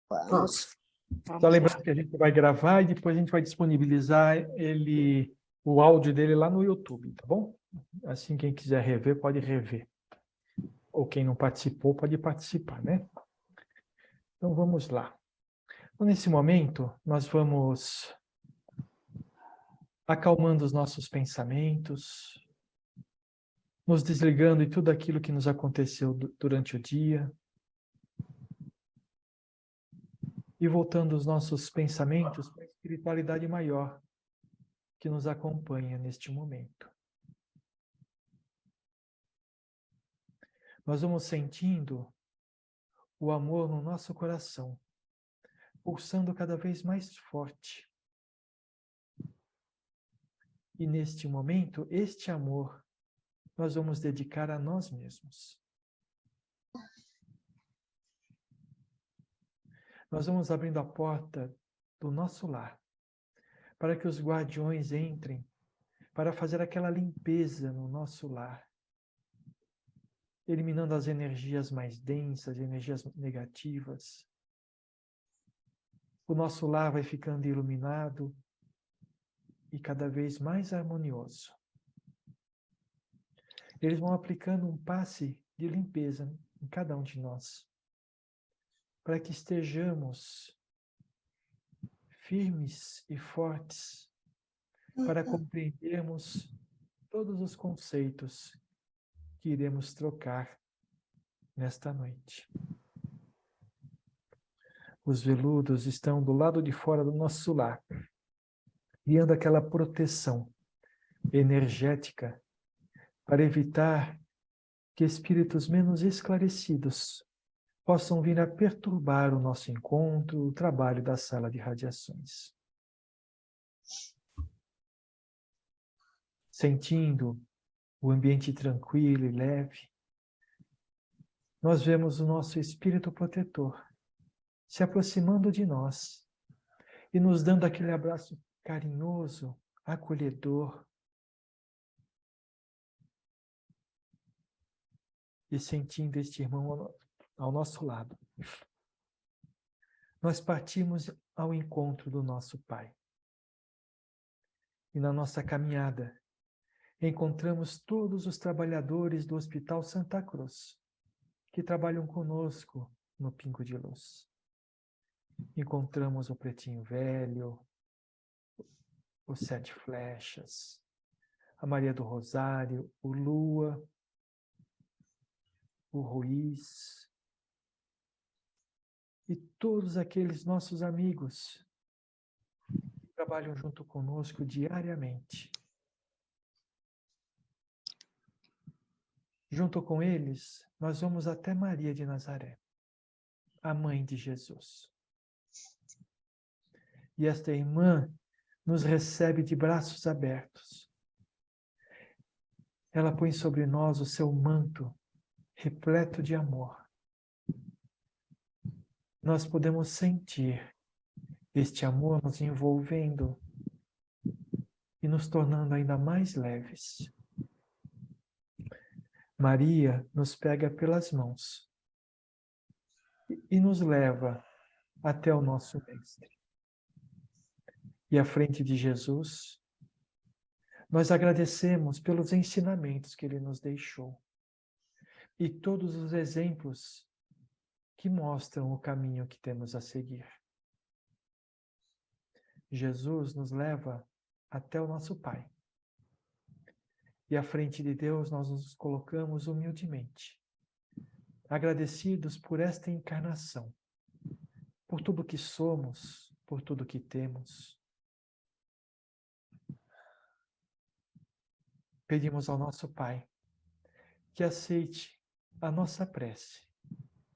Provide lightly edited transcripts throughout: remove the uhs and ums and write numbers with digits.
Vamos. Só lembrando que a gente vai gravar e depois a gente vai disponibilizar o áudio dele lá no YouTube, tá bom? Assim, quem quiser rever, pode rever. Ou quem não participou, pode participar, né? Então, vamos lá. Então, nesse momento, nós vamos acalmando os nossos pensamentos, nos desligando de tudo aquilo que nos aconteceu durante o dia e voltando os nossos pensamentos para a espiritualidade maior que nos acompanha neste momento. Nós vamos sentindo o amor no nosso coração, pulsando cada vez mais forte. E neste momento, este amor, nós vamos dedicar a nós mesmos. Nós vamos abrindo a porta do nosso lar, para que os guardiões entrem, para fazer aquela limpeza no nosso lar, eliminando as energias mais densas, energias negativas. O nosso lar vai ficando iluminado e cada vez mais harmonioso. Eles vão aplicando um passe de limpeza em cada um de nós, para que estejamos firmes e fortes, para compreendermos todos os conceitos que iremos trocar nesta noite. Os veludos estão do lado de fora do nosso lar, criando aquela proteção energética para evitar que espíritos menos esclarecidos possam vir a perturbar o nosso encontro, o trabalho da sala de radiações. Sentindo o ambiente tranquilo e leve, nós vemos o nosso espírito protetor se aproximando de nós e nos dando aquele abraço carinhoso, acolhedor. E sentindo este irmão ao nosso lado, nós partimos ao encontro do nosso Pai. E na nossa caminhada, encontramos todos os trabalhadores do Hospital Santa Cruz, que trabalham conosco no Pingo de Luz. Encontramos o Pretinho Velho, o Sete Flechas, a Maria do Rosário, o Lua, o Ruiz, e todos aqueles nossos amigos que trabalham junto conosco diariamente. Junto com eles, nós vamos até Maria de Nazaré, a mãe de Jesus. E esta irmã nos recebe de braços abertos. Ela põe sobre nós o seu manto repleto de amor. Nós podemos sentir este amor nos envolvendo e nos tornando ainda mais leves. Maria nos pega pelas mãos e nos leva até o nosso Mestre. E à frente de Jesus, nós agradecemos pelos ensinamentos que Ele nos deixou e todos os exemplos que mostram o caminho que temos a seguir. Jesus nos leva até o nosso Pai. E à frente de Deus nós nos colocamos humildemente, agradecidos por esta encarnação, por tudo que somos, por tudo que temos. Pedimos ao nosso Pai que aceite a nossa prece,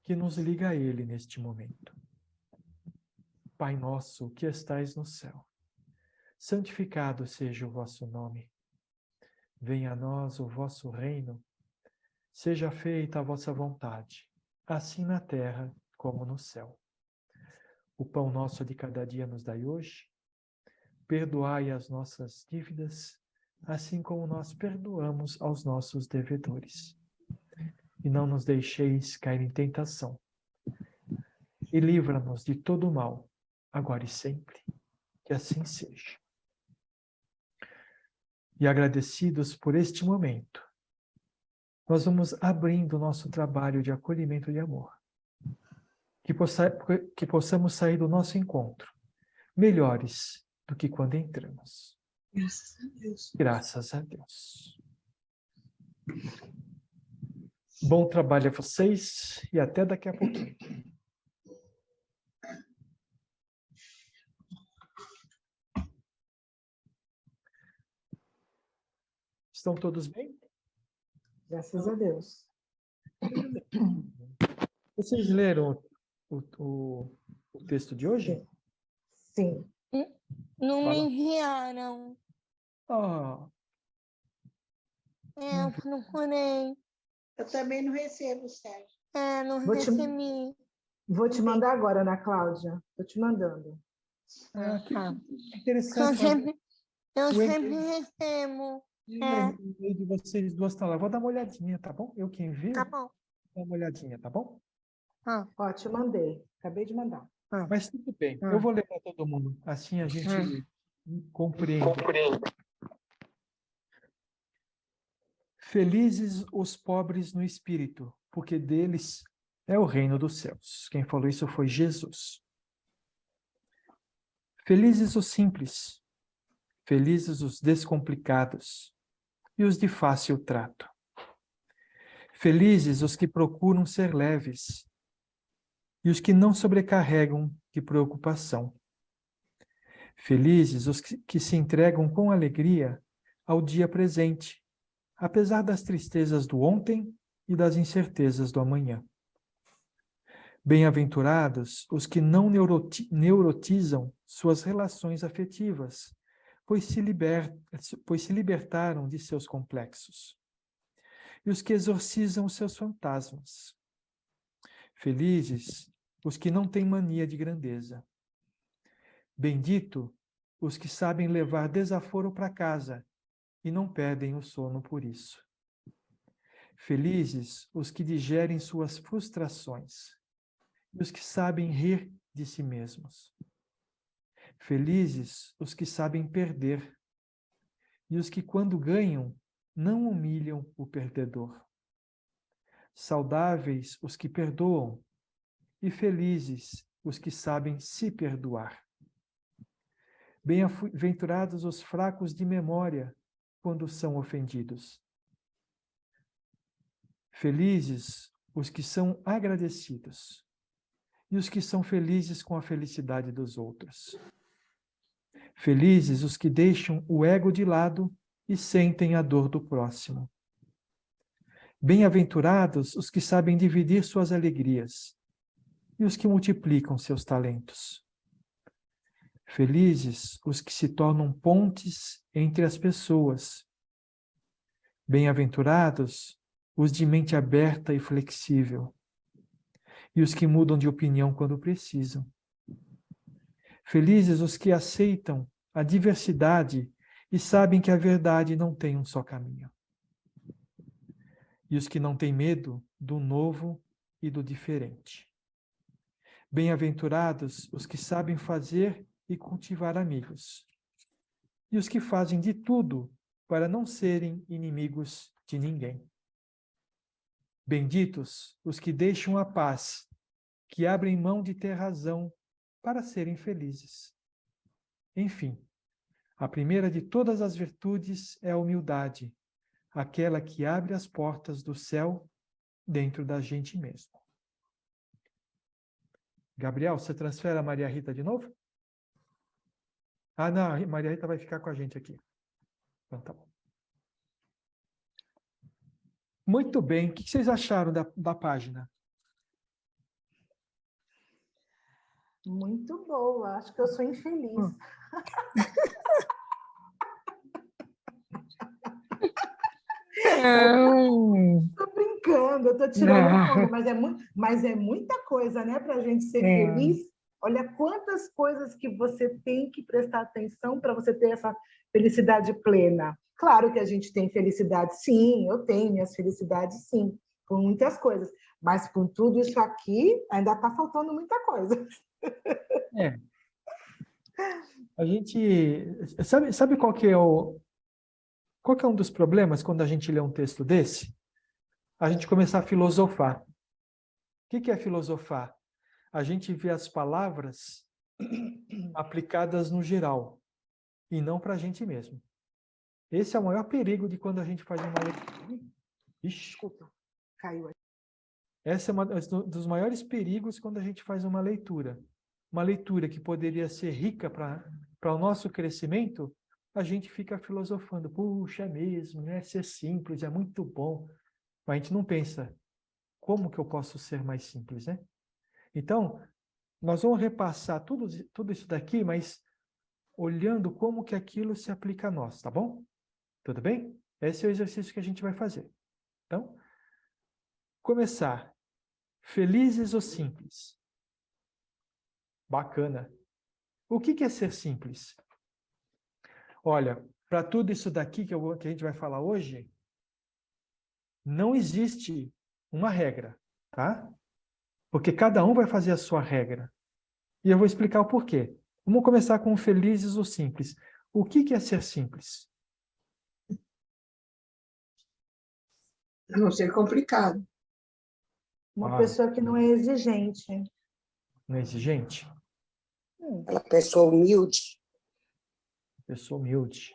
que nos liga a Ele neste momento. Pai nosso que estais no céu, santificado seja o vosso nome. Venha a nós o vosso reino. Seja feita a vossa vontade, assim na terra como no céu. O pão nosso de cada dia nos dai hoje. Perdoai as nossas dívidas, assim como nós perdoamos aos nossos devedores. E não nos deixeis cair em tentação, e livra-nos de todo o mal, agora e sempre. Que assim seja. E agradecidos por este momento, nós vamos abrindo o nosso trabalho de acolhimento de amor. Que possamos sair do nosso encontro melhores do que quando entramos. Graças a Deus. Graças a Deus. Bom trabalho a vocês e até daqui a pouquinho. Estão todos bem? Graças a Deus. Vocês leram o texto de hoje? Sim. Não me Fala. enviaram. Ah, Eu procurei. Eu também não recebo, Sérgio. Não Vou te- recebi. Vou te mandar agora, Ana Cláudia. Estou te mandando. que Eu interessante. sempre, eu O sempre e-mail- recebo. O e-mail de vocês duas estão lá. Vou dar uma olhadinha, tá bom? Eu que envio, Tá bom. dá uma olhadinha, tá bom? Ó, te mandei. Acabei de mandar. Mas tudo bem, eu vou ler para todo mundo. Assim a gente compreende. Felizes os pobres no espírito, porque deles é o reino dos céus. Quem falou isso foi Jesus. Felizes os simples, felizes os descomplicados e os de fácil trato. Felizes os que procuram ser leves e os que não sobrecarregam de preocupação. Felizes os que se entregam com alegria ao dia presente, apesar das tristezas do ontem e das incertezas do amanhã. Bem-aventurados os que não neurotizam suas relações afetivas, pois se libertaram de seus complexos. E os que exorcizam seus fantasmas. Felizes os que não têm mania de grandeza. Bendito os que sabem levar desaforo para casa e não perdem o sono por isso. Felizes os que digerem suas frustrações e os que sabem rir de si mesmos. Felizes os que sabem perder e os que, quando ganham, não humilham o perdedor. Saudáveis os que perdoam e felizes os que sabem se perdoar. Bem-aventurados os fracos de memória quando são ofendidos. Felizes os que são agradecidos e os que são felizes com a felicidade dos outros. Felizes os que deixam o ego de lado e sentem a dor do próximo. Bem-aventurados os que sabem dividir suas alegrias e os que multiplicam seus talentos. Felizes os que se tornam pontes entre as pessoas. Bem-aventurados os de mente aberta e flexível, e os que mudam de opinião quando precisam. Felizes os que aceitam a diversidade e sabem que a verdade não tem um só caminho. E os que não têm medo do novo e do diferente. Bem-aventurados os que sabem fazer e cultivar amigos, e os que fazem de tudo para não serem inimigos de ninguém. Benditos os que deixam a paz, que abrem mão de ter razão para serem felizes. Enfim, a primeira de todas as virtudes é a humildade, aquela que abre as portas do céu dentro da gente mesmo. Gabriel, você transfere a Maria Rita de novo? Ah, não, a Maria Rita vai ficar com a gente aqui. Então tá bom. Muito bem, o que vocês acharam da página? Muito boa. Acho que eu sou infeliz. Tô brincando, eu tô tirando onda, mas é muita coisa, né, para a gente ser feliz. Olha quantas coisas que você tem que prestar atenção para você ter essa felicidade plena. Claro que a gente tem felicidade, sim, eu tenho minhas felicidades, sim. com muitas coisas. Mas com tudo isso aqui, ainda está faltando muita coisa. É. A gente... Sabe qual que é um dos problemas quando a gente lê um texto desse? A gente começar a filosofar. O que é filosofar? A gente vê as palavras aplicadas no geral e não para a gente mesmo. Esse é o maior perigo de quando a gente faz uma leitura. Ixi, Caiu aí. esse é um dos maiores perigos quando a gente faz uma leitura. Uma leitura que poderia ser rica para o nosso crescimento, a gente fica filosofando. Puxa, é mesmo, né? Ser simples é muito bom. Mas a gente não pensa, como que eu posso ser mais simples, né? Então, nós vamos repassar tudo isso daqui, mas olhando como que aquilo se aplica a nós, tá bom? Tudo bem? Esse é o exercício que a gente vai fazer. Então, começar. Felizes ou simples? Bacana. O que é ser simples? Olha, para tudo isso daqui que a gente vai falar hoje, não existe uma regra, tá? Porque cada um vai fazer a sua regra. E eu vou explicar o porquê. Vamos começar com felizes ou simples. O que é ser simples? Não ser complicado. Uma pessoa que não é exigente. Não é exigente? Aquela pessoa humilde. Pessoa humilde.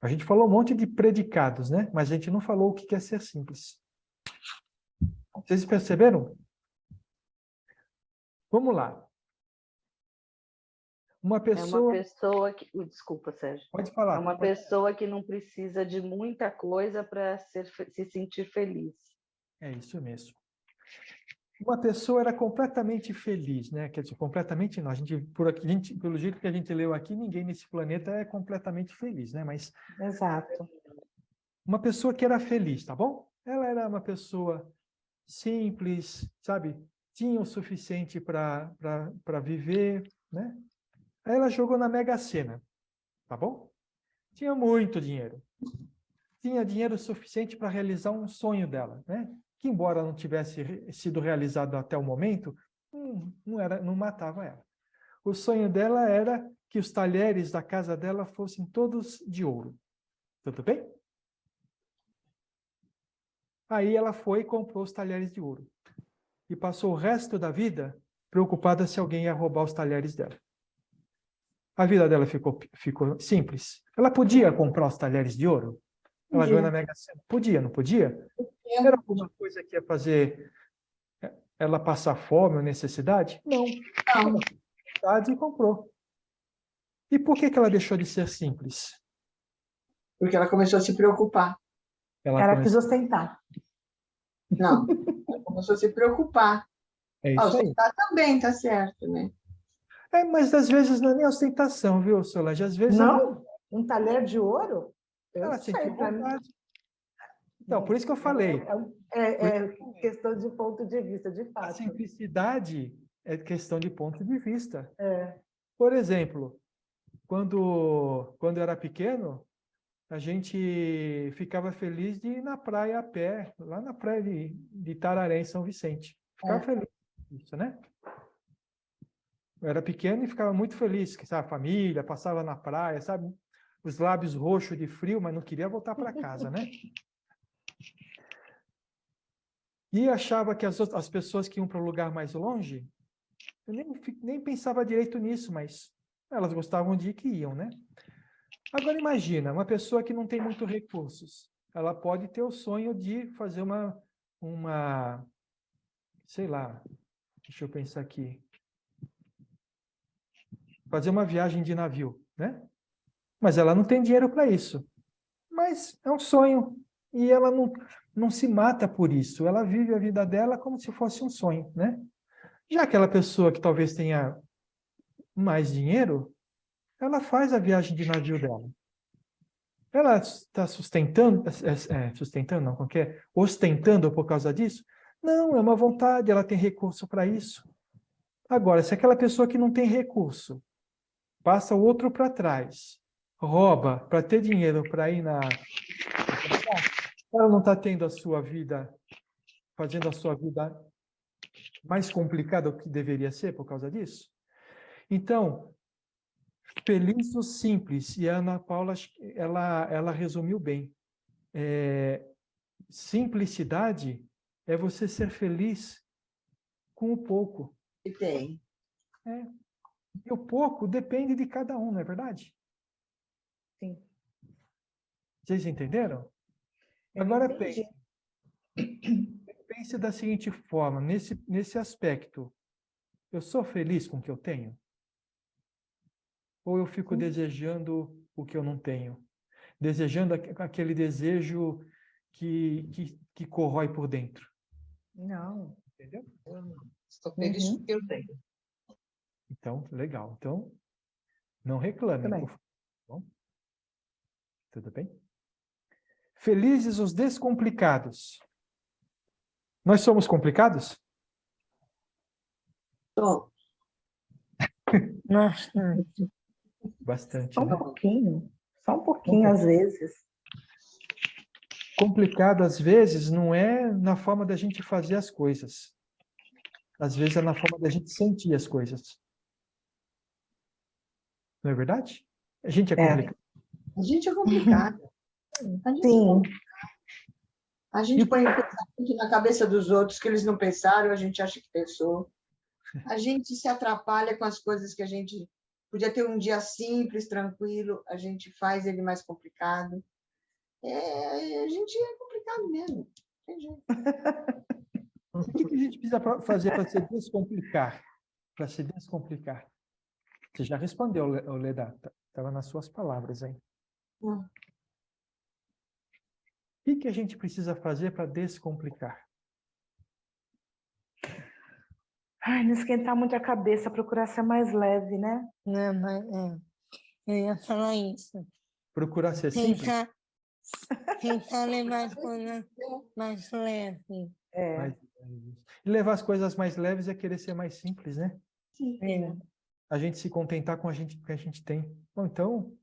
A gente falou um monte de predicados, né? Mas a gente não falou o que é ser simples. Vocês perceberam? Vamos lá. Uma É pessoa... uma pessoa que... Desculpa, Sérgio. Pode falar. É uma pessoa que não precisa de muita coisa para se sentir feliz. É isso mesmo. Uma pessoa era completamente feliz, né? Quer dizer, completamente não. Pelo jeito que a gente leu aqui, ninguém nesse planeta é completamente feliz, né? Mas Exato. uma pessoa que era feliz, tá bom? Ela era uma pessoa simples, sabe? Tinha o suficiente para viver, né? Aí ela jogou na Mega Sena, tá bom? Tinha muito dinheiro. Tinha dinheiro suficiente para realizar um sonho dela, né? Que embora não tivesse sido realizado até o momento, não matava ela. O sonho dela era que os talheres da casa dela fossem todos de ouro. Tudo bem? Aí ela foi e comprou os talheres de ouro. E passou o resto da vida preocupada se alguém ia roubar os talheres dela. A vida dela ficou simples. Ela podia comprar os talheres de ouro? Ela ganhou na Mega Sena. Podia, não podia? Era alguma coisa que ia fazer ela passar fome ou necessidade? Não. Não. Necessidade e comprou. E por que ela deixou de ser simples? Porque ela começou a se preocupar. Ela quis ostentar. Não, ela começou a se preocupar. É isso aí. Ostentar também, tá certo, né? Mas às vezes não é nem ostentação, viu, Solange? Às vezes Não? Um talher de ouro? Eu ela sei, sentiu pra mim. vontade. Então, por isso que eu falei. É questão de ponto de vista, de A fato. simplicidade é questão de ponto de vista. É. Por exemplo, quando eu era pequeno, a gente ficava feliz de ir na praia a pé, lá na praia de Itararé, em São Vicente. Ficava feliz com isso, né? Eu era pequeno e ficava muito feliz, que sabe, a família passava na praia, sabe, os lábios roxos de frio, mas não queria voltar para casa, né? E achava que as pessoas que iam para um lugar mais longe, eu nem pensava direito nisso, mas elas gostavam de ir que iam, né? Agora imagina, uma pessoa que não tem muitos recursos, ela pode ter o sonho de fazer uma, sei lá, deixa eu pensar aqui, fazer uma viagem de navio, né? Mas ela não tem dinheiro para isso. Mas é um sonho. E ela não se mata por isso. Ela vive a vida dela como se fosse um sonho, né? Já aquela pessoa que talvez tenha mais dinheiro, ela faz a viagem de navio dela. Ela está sustentando não, como que é? Ostentando por causa disso? Não, é uma vontade, ela tem recurso para isso. Agora, se aquela pessoa que não tem recurso passa o outro para trás, rouba para ter dinheiro para ir Ela não está tendo a sua vida, fazendo a sua vida mais complicada do que deveria ser por causa disso? Então, feliz no simples, e a Ana Paula, ela resumiu bem. Simplicidade é você ser feliz com o pouco. E tem. E o pouco depende de cada um, não é verdade? Sim. Vocês entenderam? Eu Agora entendi. pense da seguinte forma, nesse aspecto. Eu sou feliz com o que eu tenho? Ou eu fico desejando o que eu não tenho? Desejando aquele desejo que corrói por dentro. Não. Entendeu? Estou feliz com o que eu tenho. Então, legal. Então, não reclamem, Também. por favor. Bom? Tudo bem? Felizes os descomplicados. Nós somos complicados? Então, Nossa, Bastante, Só um né? pouquinho. Só um pouquinho, às vezes. Complicado, às vezes, não é na forma da gente fazer as coisas. Às vezes é na forma da gente sentir as coisas. Não é verdade? A gente é complicado. a gente é complicado. Sim. A gente põe pensamento na cabeça dos outros que eles não pensaram, a gente acha que pensou. A gente se atrapalha com as coisas que a gente podia ter um dia simples, tranquilo, a gente faz ele mais complicado. A gente é complicado mesmo. Tem jeito. O que a gente precisa fazer para se descomplicar? Para se descomplicar. Você já respondeu, Leda. Estava nas suas palavras aí. O que a gente precisa fazer para descomplicar? Ai, não esquentar muito a cabeça, procurar ser mais leve, né? não, mas eu ia falar isso. Procurar ser simples? Tentar levar as coisas mais leve. Mais leves. E levar as coisas mais leves é querer ser mais simples, né? É. A gente se contentar com o que a gente tem. Bom, então,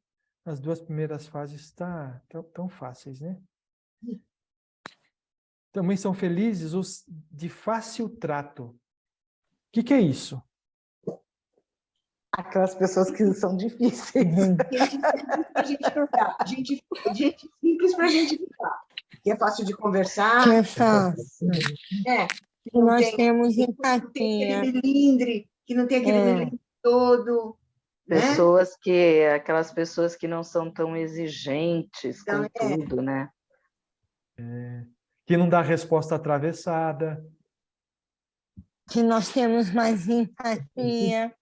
as duas primeiras fases tão fáceis, né? Também são felizes os de fácil trato. O que é isso? Aquelas pessoas que são difíceis. Gente simples para a gente ficar. Que é fácil de conversar. Que é fácil. Que não Nós tem, temos que não tem empatia. aquele melindre, que não tem aquele melindre todo. Né? Aquelas pessoas que não são tão exigentes Então, com tudo, né? Que não dá resposta atravessada. Que nós temos mais empatia.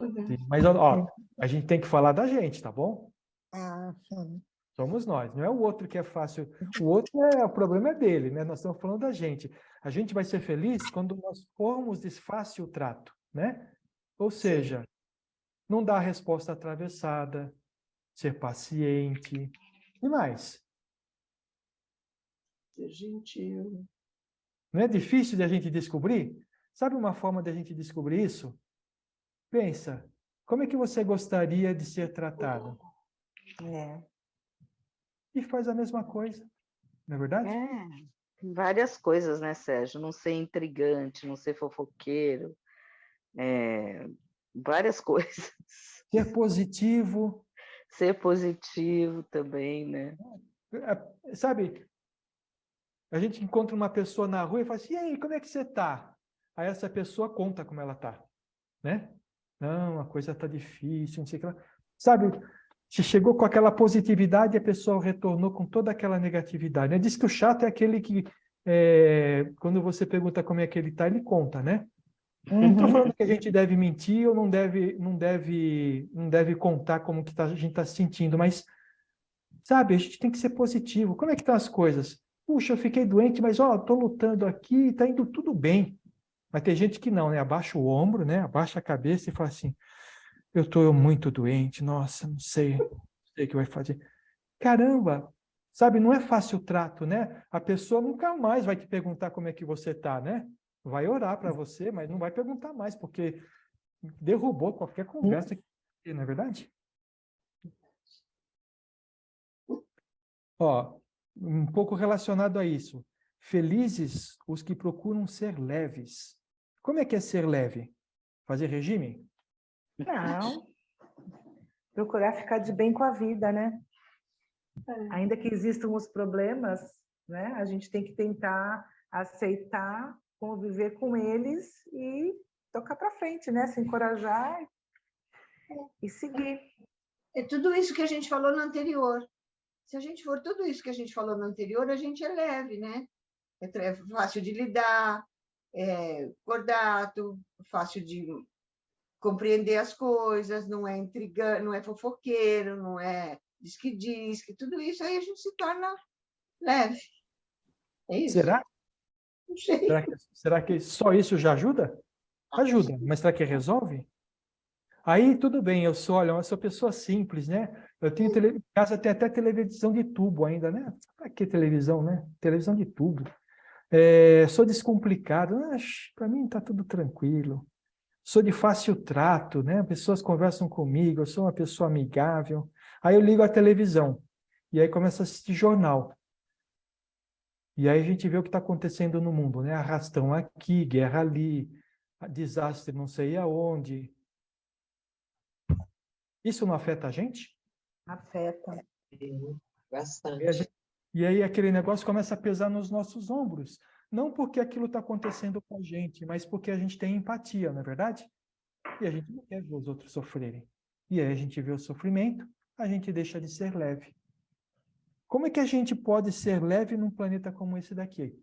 Sim, mas, ó, a gente tem que falar da gente, tá bom? Ah, sim. Somos nós, não é o outro que é fácil. O outro, o problema é dele, né? Nós estamos falando da gente. A gente vai ser feliz quando nós formos de fácil trato, né? Ou seja, não dar resposta atravessada, ser paciente. E mais? Ser gentil. Não é difícil de a gente descobrir? Sabe uma forma de a gente descobrir isso? Pensa, como é que você gostaria de ser tratado? E faz a mesma coisa, não é verdade? Várias coisas, né, Sérgio? Não ser intrigante, não ser fofoqueiro, várias coisas. Ser positivo. Ser positivo também, né? Sabe, a gente encontra uma pessoa na rua e fala assim, e aí, como é que você está? Aí essa pessoa conta como ela está, né? Não, a coisa está difícil, não sei o que lá. Sabe, se chegou com aquela positividade, a pessoa retornou com toda aquela negatividade, né? Diz que o chato é aquele que, quando você pergunta como é que ele está, ele conta, né? Não estou falando que a gente deve mentir ou não deve contar como que a gente está se sentindo, mas, sabe, a gente tem que ser positivo. Como é que estão as coisas? Puxa, eu fiquei doente, mas, ó, estou lutando aqui, está indo tudo bem. Mas tem gente que não, né? Abaixa o ombro, né? Abaixa a cabeça e fala assim, eu estou muito doente, nossa, não sei o que vai fazer. Caramba, sabe, não é fácil o trato, né? A pessoa nunca mais vai te perguntar como é que você está, né? Vai orar para você, mas não vai perguntar mais, porque derrubou qualquer conversa, não é verdade? Ó, um pouco relacionado a isso. Felizes os que procuram ser leves. Como é que é ser leve? Fazer regime? Não. Procurar ficar de bem com a vida, né? Ainda que existam os problemas, né? A gente tem que tentar aceitar, conviver com eles e tocar para frente, né? Se encorajar e seguir. É tudo isso que a gente falou no anterior. Se a gente for tudo isso que a gente falou no anterior, a gente é leve, né? É fácil de lidar, é cordato, fácil de compreender as coisas, não é intrigante, não é fofoqueiro, não é diz que tudo isso aí a gente se torna leve. É isso? Será? Não sei. Será que só isso já ajuda? Ajuda, mas será que resolve? Aí tudo bem, olha, eu sou pessoa simples, né? Eu tenho em casa tem até televisão de tubo ainda, né? Para que televisão, né? Televisão de tubo. Sou descomplicado, para mim está tudo tranquilo. Sou de fácil trato, né? Pessoas conversam comigo, eu sou uma pessoa amigável. Aí eu ligo a televisão e aí começo a assistir jornal. E aí a gente vê o que está acontecendo no mundo, né? Arrastão aqui, guerra ali, desastre não sei aonde. Isso não afeta a gente? Afeta. Bastante. E aí aquele negócio começa a pesar nos nossos ombros. Não porque aquilo está acontecendo com a gente, mas porque a gente tem empatia, não é verdade? E a gente não quer ver os outros sofrerem. E aí a gente vê o sofrimento, a gente deixa de ser leve. Como é que a gente pode ser leve num planeta como esse daqui?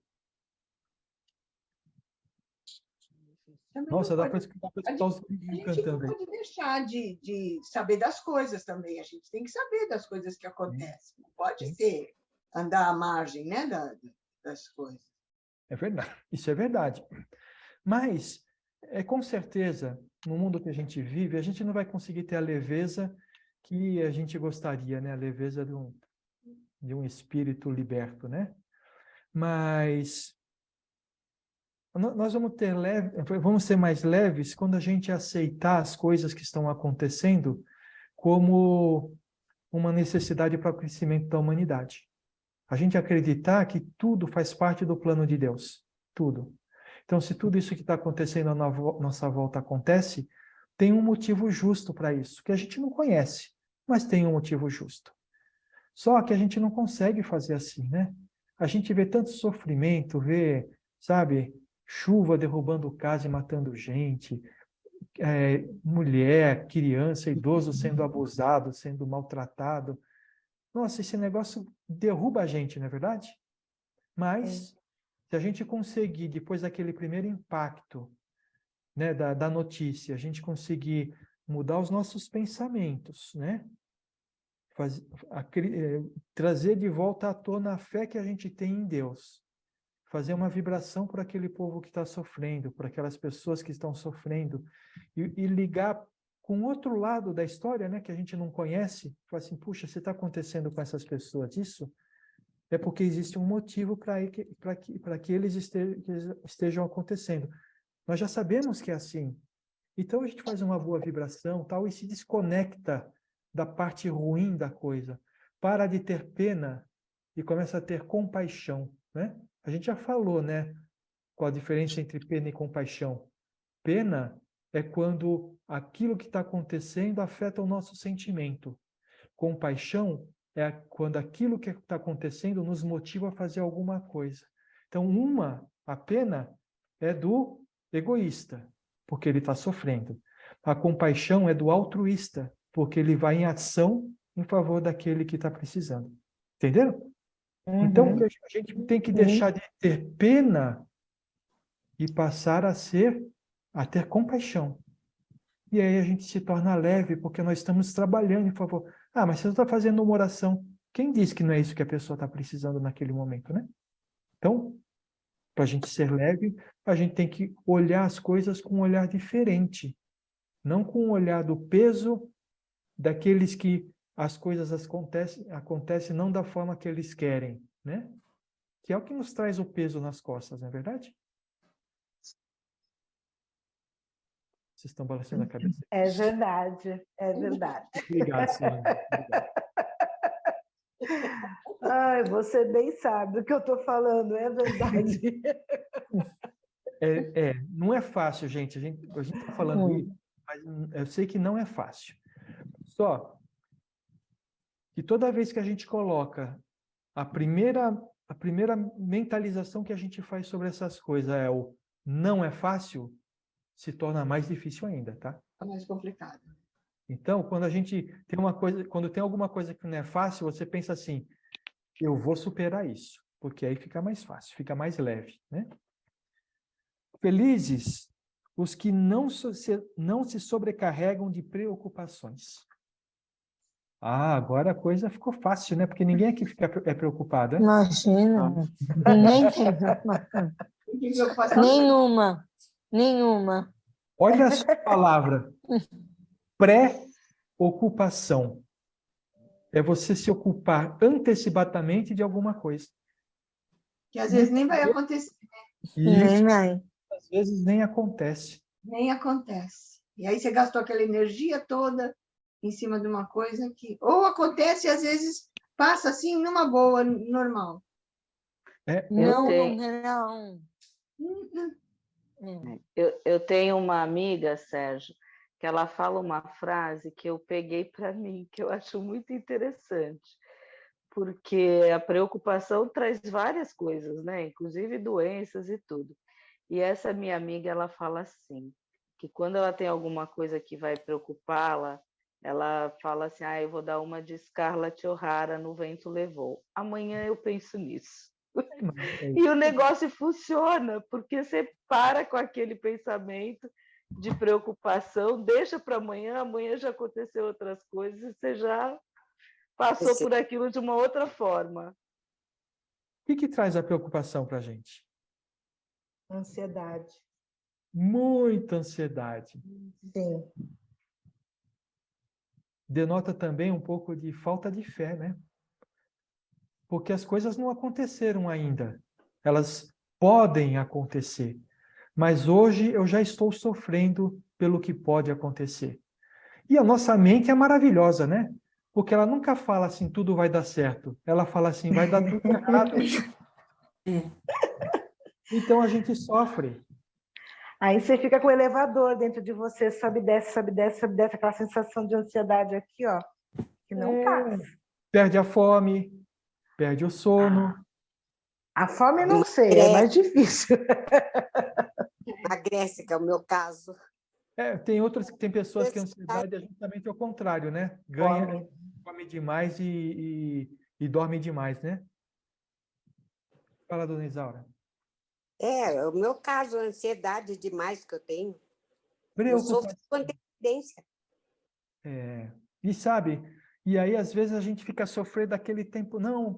Nossa, dá para escutar os A gente cantando não aí. pode deixar de saber das coisas também. A gente tem que saber das coisas que acontecem. Não pode ser andar à margem, né, das coisas. É verdade, isso é verdade. Mas, com certeza, no mundo que a gente vive, a gente não vai conseguir ter a leveza que a gente gostaria, né? A leveza de um espírito liberto, né? Mas nós vamos ser mais leves quando a gente aceitar as coisas que estão acontecendo como uma necessidade para o crescimento da humanidade. A gente acreditar que tudo faz parte do plano de Deus. Tudo. Então, se tudo isso que está acontecendo à nossa volta acontece, tem um motivo justo para isso, que a gente não conhece, mas tem um motivo justo. Só que a gente não consegue fazer assim, né? A gente vê tanto sofrimento, vê, sabe, chuva derrubando casa e matando gente, mulher, criança, idoso sendo abusado, sendo maltratado. Nossa, esse negócio derruba a gente, não é verdade? Mas, se a gente conseguir, depois daquele primeiro impacto, né, da notícia, a gente conseguir mudar os nossos pensamentos, né? Trazer de volta à tona a fé que a gente tem em Deus. Fazer uma vibração por aquele povo que está sofrendo, por aquelas pessoas que estão sofrendo, e ligar com outro lado da história, né, que a gente não conhece, falar assim, puxa, se está acontecendo com essas pessoas isso, é porque existe um motivo para que eles estejam acontecendo. Nós já sabemos que é assim. Então a gente faz uma boa vibração, tal, e se desconecta da parte ruim da coisa. Para de ter pena e começa a ter compaixão, né? A gente já falou, né? Qual a diferença entre pena e compaixão? Pena é quando aquilo que está acontecendo afeta o nosso sentimento. Compaixão é quando aquilo que está acontecendo nos motiva a fazer alguma coisa. Então, a pena é do egoísta, porque ele está sofrendo. A compaixão é do altruísta, porque ele vai em ação em favor daquele que está precisando. Entenderam? Então, a gente tem que deixar de ter pena e passar a ter compaixão. E aí a gente se torna leve, porque nós estamos trabalhando em favor. Ah, mas você está fazendo uma oração. Quem disse que não é isso que a pessoa está precisando naquele momento, né? Então, para a gente ser leve, a gente tem que olhar as coisas com um olhar diferente. Não com o olhar do peso daqueles que as coisas acontecem não da forma que eles querem, né? Que é o que nos traz o peso nas costas, não é verdade? Vocês estão balançando a cabeça? É verdade, é verdade. Obrigado, Celina. Obrigado. Ai, você bem sabe do que eu estou falando, é verdade. Não é fácil, gente. A gente está falando isso, mas eu sei que não é fácil. Só que toda vez que a gente coloca a primeira mentalização que a gente faz sobre essas coisas é o não é fácil, se torna mais difícil ainda, tá? É mais complicado. Então, quando a gente tem uma coisa, quando tem alguma coisa que não é fácil, você pensa assim, eu vou superar isso, porque aí fica mais fácil, fica mais leve, né? Felizes os que não se sobrecarregam de preocupações. Ah, agora a coisa ficou fácil, né? Porque ninguém aqui é preocupado, né? Imagina, ninguém tem preocupação. Não tem preocupação Nenhuma. Olha a sua palavra. Preocupação. É você se ocupar antecipadamente de alguma coisa. que às vezes nem vai acontecer. E Nem isso, vai. às vezes, nem acontece. Nem acontece. E aí você gastou aquela energia toda em cima de uma coisa que ou acontece e às vezes passa assim numa boa, normal. Não. Eu tenho uma amiga, Sérgio, que ela fala uma frase que eu peguei para mim, que eu acho muito interessante, porque a preocupação traz várias coisas, né? Inclusive doenças e tudo. E essa minha amiga, ela fala assim, que quando ela tem alguma coisa que vai preocupá-la, ela fala assim, eu vou dar uma de Scarlett O'Hara no Vento Levou. Amanhã eu penso nisso. E o negócio funciona, porque você para com aquele pensamento de preocupação, deixa para amanhã já aconteceu outras coisas, e você já passou por aquilo de uma outra forma. O que traz a preocupação para a gente? Ansiedade. Muita ansiedade. Sim. Denota também um pouco de falta de fé, né? Porque as coisas não aconteceram ainda. Elas podem acontecer. Mas hoje eu já estou sofrendo pelo que pode acontecer. E a nossa mente é maravilhosa, né? Porque ela nunca fala assim, tudo vai dar certo. Ela fala assim, vai dar tudo errado. Então a gente sofre. Aí você fica com o elevador dentro de você, sobe, desce, aquela sensação de ansiedade aqui, ó, que não passa. Perde a fome, perde o sono. A fome não sei, é mais difícil. Emagrece, que é o meu caso. Tem pessoas que a ansiedade é justamente o contrário, né? Come demais e dorme demais, né? Fala, dona Isaura. O meu caso, a ansiedade demais que eu tenho. Eu Preocupação. sofro com antecedência. E sabe, e aí às vezes a gente fica sofrendo daquele tempo, não,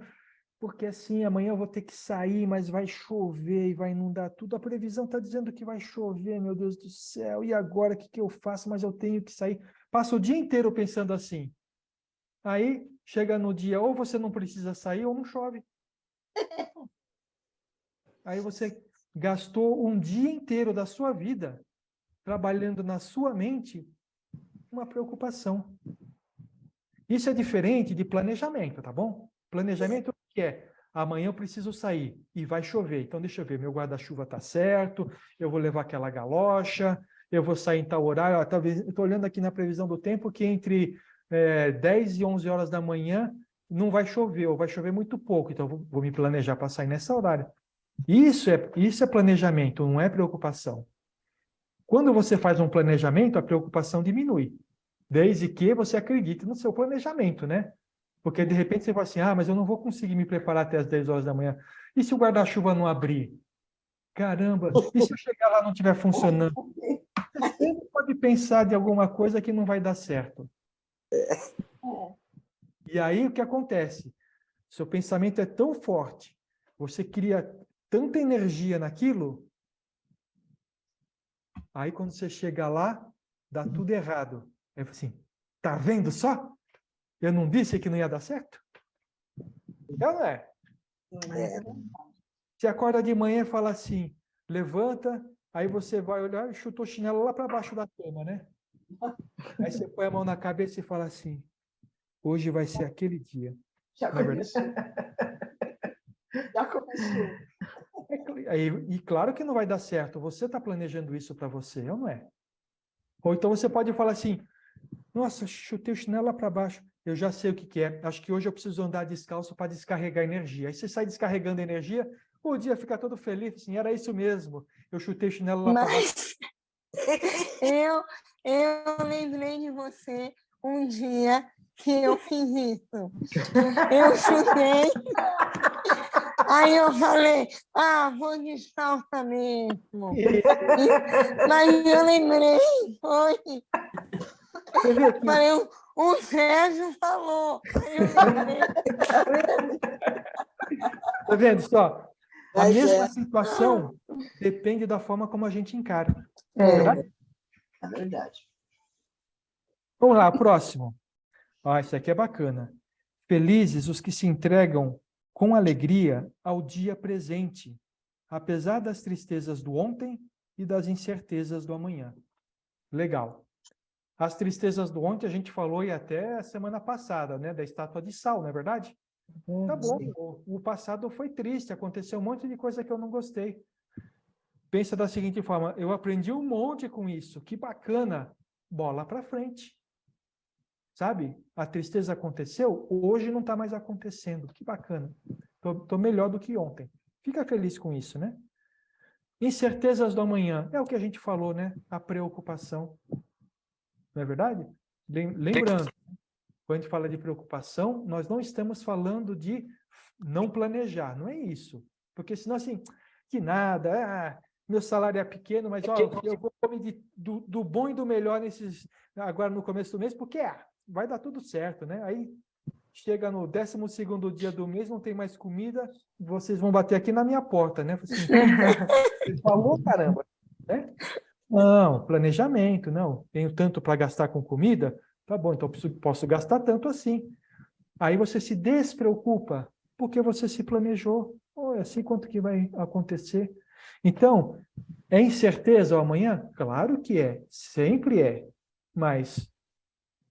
porque assim, amanhã eu vou ter que sair, mas vai chover e vai inundar tudo. A previsão está dizendo que vai chover, meu Deus do céu, e agora o que eu faço? Mas eu tenho que sair. Passa o dia inteiro pensando assim. Aí, chega no dia, ou você não precisa sair, ou não chove. Aí você gastou um dia inteiro da sua vida trabalhando na sua mente uma preocupação. Isso é diferente de planejamento, tá bom? Planejamento o que é? Amanhã eu preciso sair e vai chover. Então, deixa eu ver, meu guarda-chuva está certo, eu vou levar aquela galocha, eu vou sair em tal horário. Talvez, eu estou olhando aqui na previsão do tempo que entre 10 e 11 horas da manhã não vai chover, ou vai chover muito pouco. Então, eu vou me planejar para sair nessa horário. Isso é planejamento, não é preocupação. Quando você faz um planejamento, a preocupação diminui. Desde que você acredite no seu planejamento, né? Porque, de repente, você fala assim, mas eu não vou conseguir me preparar até as 10 horas da manhã. E se o guarda-chuva não abrir? Caramba, e se eu chegar lá e não estiver funcionando? Você sempre pode pensar de alguma coisa que não vai dar certo. E aí, o que acontece? Seu pensamento é tão forte, você cria tanta energia naquilo, aí quando você chega lá, dá tudo errado. Aí assim, tá vendo só? Eu não disse que não ia dar certo? É ou não é? Você acorda de manhã e fala assim, levanta, aí você vai olhar e chutou o chinelo lá para baixo da cama, né? Aí você põe a mão na cabeça e fala assim, hoje vai ser aquele dia. Já Não é verdade? começou. Já começou. E claro que não vai dar certo. Você está planejando isso para você, ou não é? Ou então você pode falar assim, nossa, chutei o chinelo lá para baixo. Eu já sei o que é. Acho que hoje eu preciso andar descalço para descarregar energia. Aí você sai descarregando energia, o dia fica todo feliz. Assim, era isso mesmo. Eu chutei o chinelo lá para baixo. Mas eu lembrei de você um dia que eu fiz isso. Eu chutei, aí eu falei, vou descalça mesmo. Mas eu lembrei, foi. Você vê que Falei, o Sérgio falou. Aí eu lembrei. tá vendo só? A Mas mesma é. situação depende da forma como a gente encara. É, Verdade? é verdade. Vamos lá, próximo. Isso aqui é bacana. Felizes os que se entregam com alegria ao dia presente, apesar das tristezas do ontem e das incertezas do amanhã. Legal. As tristezas do ontem a gente falou e até a semana passada, né, da estátua de sal, não é verdade? Tá bom, o passado foi triste, aconteceu um monte de coisa que eu não gostei. Pensa da seguinte forma, eu aprendi um monte com isso, que bacana, bola para frente. Sabe? A tristeza aconteceu, hoje não está mais acontecendo, que bacana. Tô melhor do que ontem. Fica feliz com isso, né? Incertezas do amanhã, é o que a gente falou, né? A preocupação. Não é verdade? Lembrando, quando a gente fala de preocupação, nós não estamos falando de não planejar, não é isso. Porque senão, assim, que nada, meu salário é pequeno, mas ó, eu vou comer do bom e do melhor agora no começo do mês, porque vai dar tudo certo, né? Aí chega no 12º dia do mês, não tem mais comida, vocês vão bater aqui na minha porta, né? Assim, você falou, caramba, né? Não, planejamento, não. Tenho tanto para gastar com comida, tá bom, então posso gastar tanto assim. Aí você se despreocupa, porque você se planejou. É assim quanto que vai acontecer. Então, é incerteza o amanhã? Claro que é, sempre é. Mas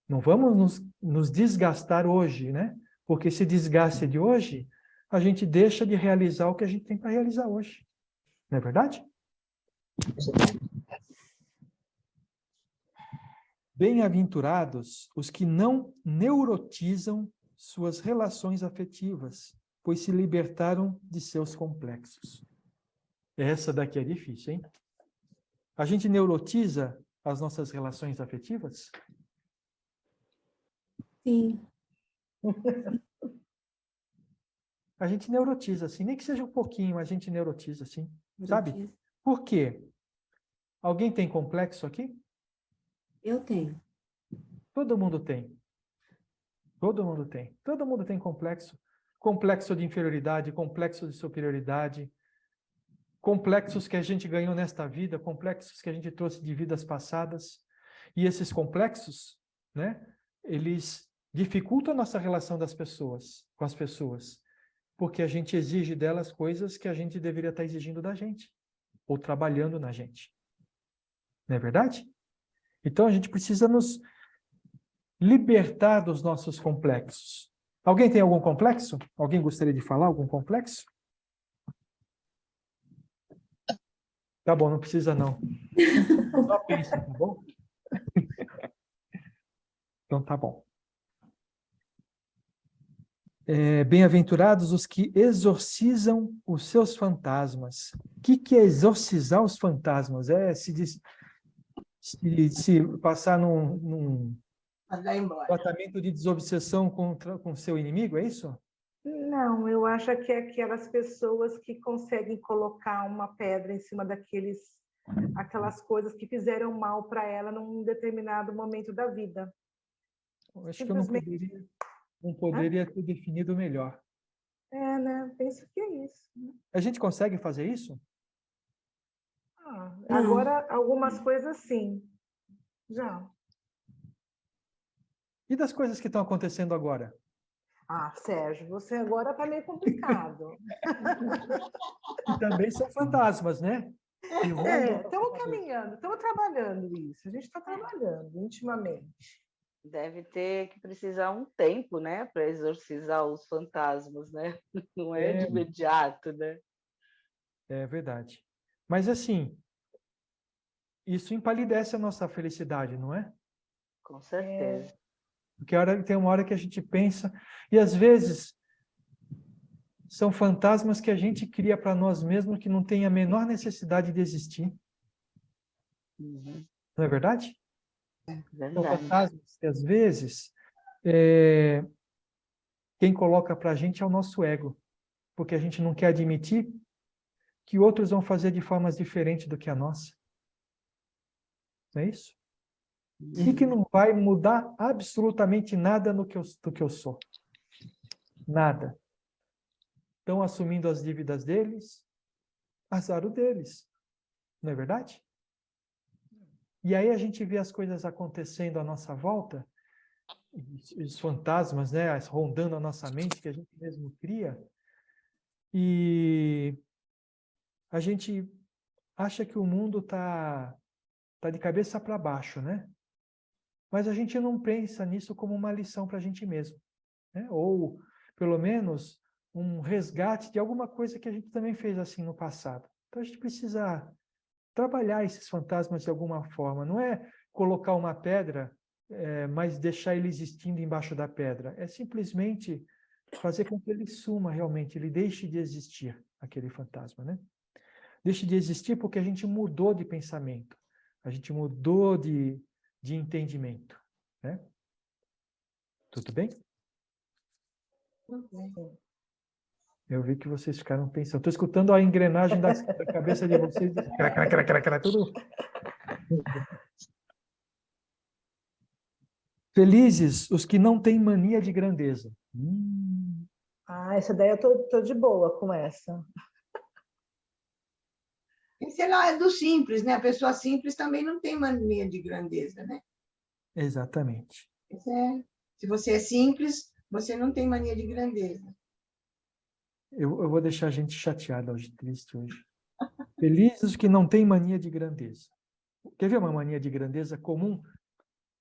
não vamos nos desgastar hoje, né? Porque esse desgaste de hoje, a gente deixa de realizar o que a gente tem para realizar hoje. Não é verdade? Bem-aventurados os que não neurotizam suas relações afetivas, pois se libertaram de seus complexos. Essa daqui é difícil, hein? A gente neurotiza as nossas relações afetivas? Sim. A gente neurotiza, assim, nem que seja um pouquinho, a gente neurotiza, assim, sabe? Por quê? Alguém tem complexo aqui? Eu tenho. Todo mundo tem. Todo mundo tem. Todo mundo tem complexo. Complexo de inferioridade, complexo de superioridade, complexos que a gente ganhou nesta vida, complexos que a gente trouxe de vidas passadas. E esses complexos, né, eles dificultam a nossa relação das pessoas, com as pessoas, porque a gente exige delas coisas que a gente deveria estar exigindo da gente, ou trabalhando na gente. Não é verdade? Então, a gente precisa nos libertar dos nossos complexos. Alguém tem algum complexo? Alguém gostaria de falar algum complexo? Tá bom, não precisa não. Só pensa, tá bom? Então tá bom. Bem-aventurados os que exorcizam os seus fantasmas. O que é exorcizar os fantasmas? Se passar num tratamento de desobsessão com seu inimigo, é isso? Não, eu acho que é aquelas pessoas que conseguem colocar uma pedra em cima aquelas coisas que fizeram mal para ela num determinado momento da vida. Eu acho que eu não poderia ter definido melhor. Né? Penso que é isso. A gente consegue fazer isso? Agora, algumas coisas sim. Já. E das coisas que estão acontecendo agora? Sérgio, você agora está meio complicado. E também são fantasmas, né? Estamos caminhando, estamos trabalhando isso. A gente está trabalhando intimamente. Deve ter que precisar um tempo, né, para exorcizar os fantasmas, né? Não é de É, imediato, né? é verdade. Mas assim, isso empalidece a nossa felicidade, não é? Com certeza. Porque tem uma hora que a gente pensa, e às vezes são fantasmas que a gente cria para nós mesmos que não tem a menor necessidade de existir. Uhum. Não é verdade? São Verdade. fantasmas que às vezes quem coloca para a gente é o nosso ego, porque a gente não quer admitir que outros vão fazer de formas diferentes do que a nossa. Não é isso? E que não vai mudar absolutamente nada do que eu sou. Nada. Estão assumindo as dívidas deles, azar o deles. Não é verdade? E aí a gente vê as coisas acontecendo à nossa volta, os fantasmas, né, rondando a nossa mente, que a gente mesmo cria, e a gente acha que o mundo está de cabeça para baixo, né? Mas a gente não pensa nisso como uma lição para a gente mesmo, né? Ou, pelo menos, um resgate de alguma coisa que a gente também fez assim no passado. Então a gente precisa trabalhar esses fantasmas de alguma forma. Não é colocar uma pedra, mas deixar ele existindo embaixo da pedra. É simplesmente fazer com que ele suma realmente, ele deixe de existir, aquele fantasma, né? Deixe de existir porque a gente mudou de pensamento, a gente mudou de entendimento, né? Tudo bem? Eu vi que vocês ficaram pensando. Estou escutando a engrenagem da cabeça de vocês. Tudo. Felizes os que não têm mania de grandeza. Essa daí eu tô de boa com essa. E, sei lá, é do simples, né? A pessoa simples também não tem mania de grandeza, né? Exatamente. Se você é simples, você não tem mania de grandeza. Eu vou deixar a gente chateada hoje, triste hoje. Felizes os que não têm mania de grandeza. Quer ver uma mania de grandeza comum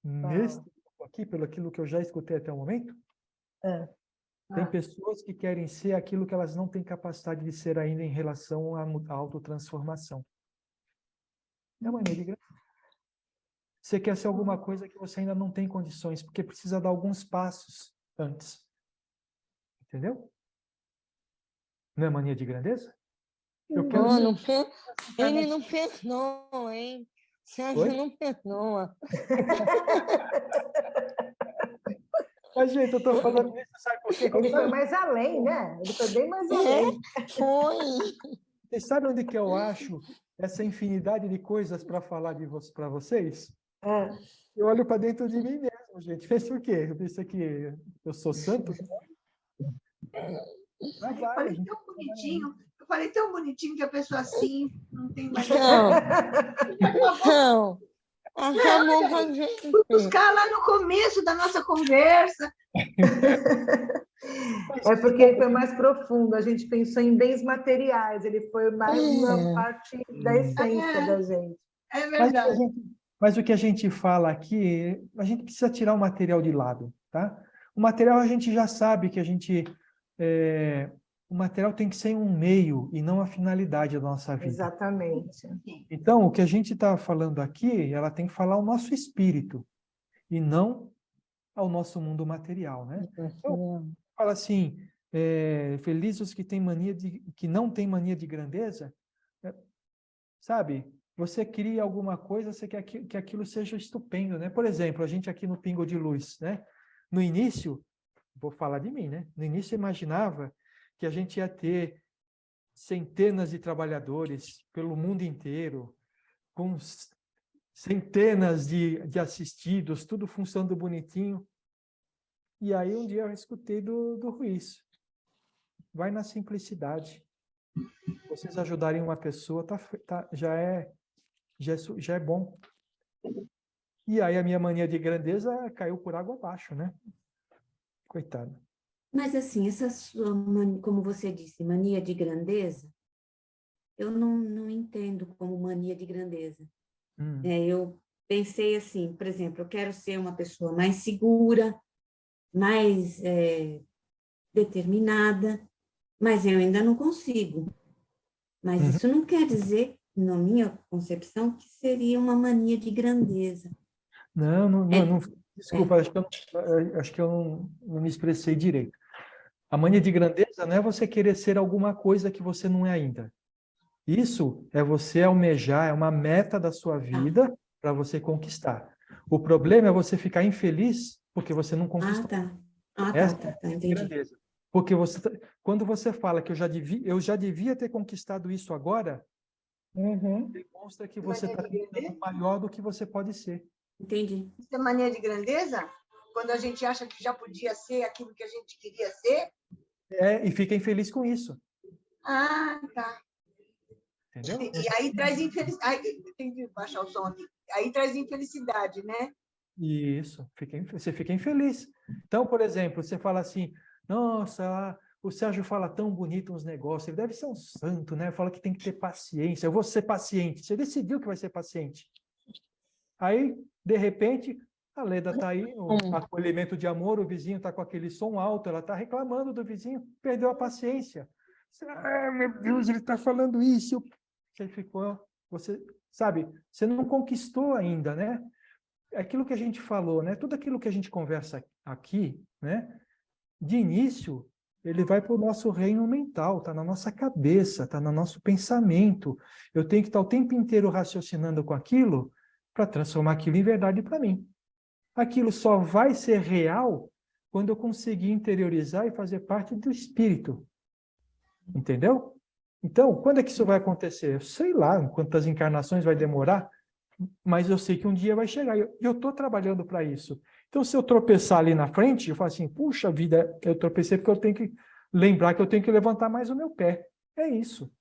nesse aqui, pelo aquilo que eu já escutei até o momento? Tem pessoas que querem ser aquilo que elas não têm capacidade de ser ainda em relação à autotransformação. É uma mania de grandeza. Você quer ser alguma coisa que você ainda não tem condições, porque precisa dar alguns passos antes. Entendeu? Não é mania de grandeza? Eu quero ser... Ele não perdoa, hein? Sérgio não perdoa. Mas, gente, eu estou falando isso, sabe por quê? Ele foi mais além, né? Ele foi bem mais além. Foi. Vocês sabem onde que eu acho essa infinidade de coisas para falar para vocês? Eu olho para dentro de mim mesmo, gente. Pensa o quê? Eu penso que eu sou santo? Mas vai, Eu falei tão bonitinho que a pessoa simples não tem mais... Não. Acabou com a gente. Fui buscar lá no começo da nossa conversa. É porque ele foi mais profundo. A gente pensou em bens materiais. Ele foi mais na parte da essência da gente. É verdade. Mas o que a gente fala aqui, a gente precisa tirar o material de lado, tá? O material a gente já sabe que a gente... o material tem que ser um meio e não a finalidade da nossa vida. Exatamente. Então, o que a gente está falando aqui, ela tem que falar ao nosso espírito e não ao nosso mundo material, né? Então, fala assim, felizes os que que não têm mania de grandeza, sabe? Você cria alguma coisa, você quer que aquilo seja estupendo, né? Por exemplo, a gente aqui no Pingo de Luz, né? No início, vou falar de mim, né? No início eu imaginava que a gente ia ter centenas de trabalhadores pelo mundo inteiro, com centenas de assistidos, tudo funcionando bonitinho. E aí um dia eu escutei do Ruiz. Vai na simplicidade. Vocês ajudarem uma pessoa, já é bom. E aí a minha mania de grandeza caiu por água abaixo, né? Coitado. Mas assim, essa sua, como você disse, mania de grandeza, eu não entendo como mania de grandeza. Eu pensei assim, por exemplo, eu quero ser uma pessoa mais segura, mais determinada, mas eu ainda não consigo. Mas isso não quer dizer, na minha concepção, que seria uma mania de grandeza. Não, desculpa, É. acho que eu não me expressei direito. A mania de grandeza não é você querer ser alguma coisa que você não é ainda. Isso é você almejar, é uma meta da sua vida para você conquistar. O problema é você ficar infeliz porque você não conquistou. Essa é a Entendi. grandeza. Porque quando você fala que eu já devia ter conquistado isso agora, demonstra que você está tentando maior do que você pode ser. Entendi. Isso é mania de grandeza? Quando a gente acha que já podia ser aquilo que a gente queria ser? E fica infeliz com isso. Ah, tá. Entendeu? E aí traz infelicidade. Tem que baixar o som aqui. Aí traz infelicidade, né? Isso, você fica infeliz. Então, por exemplo, você fala assim, nossa, o Sérgio fala tão bonito uns negócios, ele deve ser um santo, né? Fala que tem que ter paciência, eu vou ser paciente. Você decidiu que vai ser paciente. Aí, de repente, a Leda está aí, no acolhimento de amor, o vizinho está com aquele som alto, ela está reclamando do vizinho, perdeu a paciência. Meu Deus, ele está falando isso. Você sabe, você não conquistou ainda, né? É aquilo que a gente falou, né? Tudo aquilo que a gente conversa aqui, né? De início, ele vai para o nosso reino mental, está na nossa cabeça, está no nosso pensamento. Eu tenho que estar o tempo inteiro raciocinando com aquilo para transformar aquilo em verdade para mim. Aquilo só vai ser real quando eu conseguir interiorizar e fazer parte do espírito. Entendeu? Então, quando é que isso vai acontecer? Sei lá, quantas encarnações vai demorar, mas eu sei que um dia vai chegar. E eu estou trabalhando para isso. Então, se eu tropeçar ali na frente, eu falo assim, puxa vida, eu tropecei porque eu tenho que lembrar que eu tenho que levantar mais o meu pé. É isso.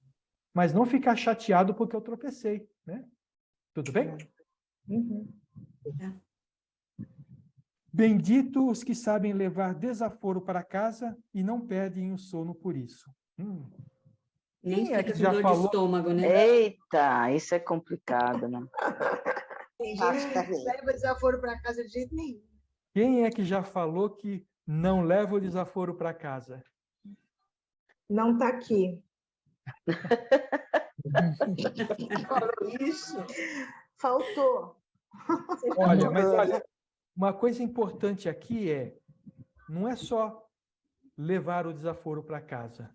Mas não ficar chateado porque eu tropecei, né? Tudo bem? Bendito os que sabem levar desaforo para casa e não perdem o sono por isso. Nem Quem é fica que com já dor falou? de estômago, né? Eita, isso é complicado, né? Tem gente que não leva desaforo para casa de jeito nenhum. Quem é que já falou que não leva o desaforo para casa? Não está aqui. Falou isso? Faltou. Olha, uma coisa importante aqui não é só levar o desaforo para casa,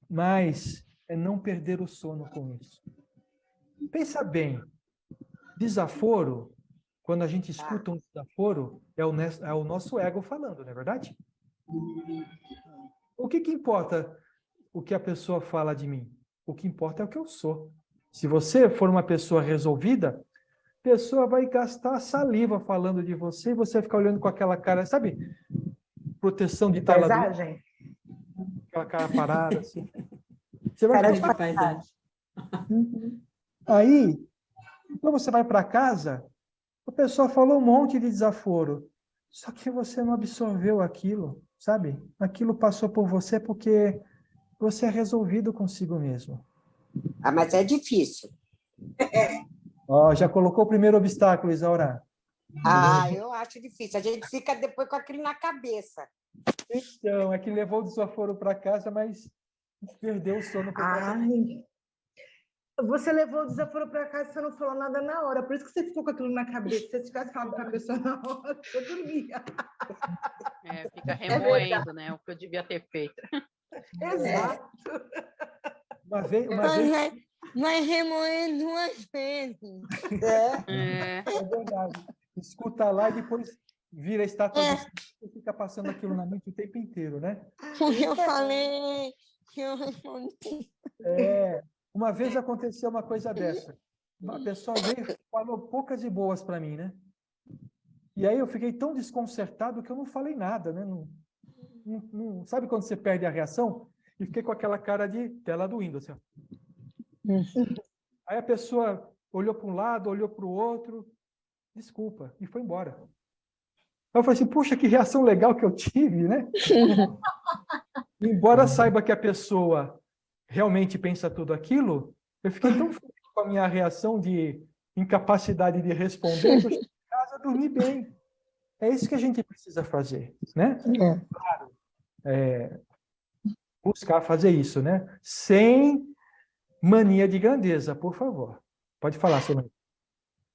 mas é não perder o sono com isso. Pensa bem, desaforo, quando a gente escuta um desaforo, é o nosso ego falando, não é verdade? O que importa o que a pessoa fala de mim? O que importa é o que eu sou. Se você for uma pessoa resolvida, a pessoa vai gastar saliva falando de você e você vai ficar olhando com aquela cara, sabe? Proteção de tela do... Paisagem? Aquela cara parada, assim. Você vai Cara ficar... de paisagem. Aí, quando você vai para casa, a pessoa falou um monte de desaforo, só que você não absorveu aquilo, sabe? Aquilo passou por você porque você é resolvido consigo mesmo. Ah, mas é difícil. Já colocou o primeiro obstáculo, Isaura. Eu acho difícil. A gente fica depois com aquilo na cabeça. Então, é que levou o desaforo para casa, mas perdeu o sono por causa disso. Você levou o desaforo para casa e você não falou nada na hora. Por isso que você ficou com aquilo na cabeça. Se você tivesse falado para a pessoa na hora, você dormia. Fica remoendo, né? O que eu devia ter feito. Exato. Uma vez... Vai remoer 2 vezes. É verdade. Escuta lá e depois vira a estátua e fica passando aquilo na mente o tempo inteiro, né? Porque eu falei que eu respondi. Uma vez aconteceu uma coisa dessa. Uma pessoa veio e falou poucas e boas para mim, né? E aí eu fiquei tão desconcertado que eu não falei nada, né? Sabe quando você perde a reação? E fiquei com aquela cara de tela do Windows, assim, ó. Aí a pessoa olhou para um lado, olhou para o outro, desculpa, e foi embora. Eu falei assim, puxa, que reação legal que eu tive, né? Embora saiba que a pessoa realmente pensa tudo aquilo, eu fiquei tão feliz com a minha reação de incapacidade de responder, que eu chego em casa, dormir bem. É isso que a gente precisa fazer, né? Claro, buscar fazer isso, né? Sem mania de grandeza, por favor. Pode falar, Solange.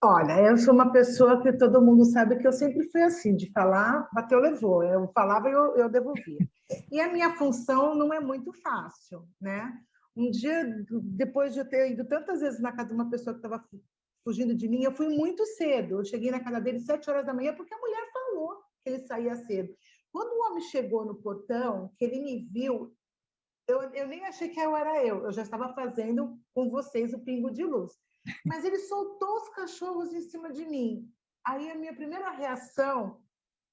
Olha, eu sou uma pessoa que todo mundo sabe que eu sempre fui assim, de falar, bateu, levou. Eu falava e eu devolvia. E a minha função não é muito fácil, né? Um dia, depois de eu ter ido tantas vezes na casa de uma pessoa que estava fugindo de mim, eu fui muito cedo. Eu cheguei na casa dele às 7 horas da manhã porque a mulher falou que ele saía cedo. Quando o homem chegou no portão, que ele me viu, eu nem achei que era eu já estava fazendo com vocês o pingo de luz. Mas ele soltou os cachorros em cima de mim. Aí a minha primeira reação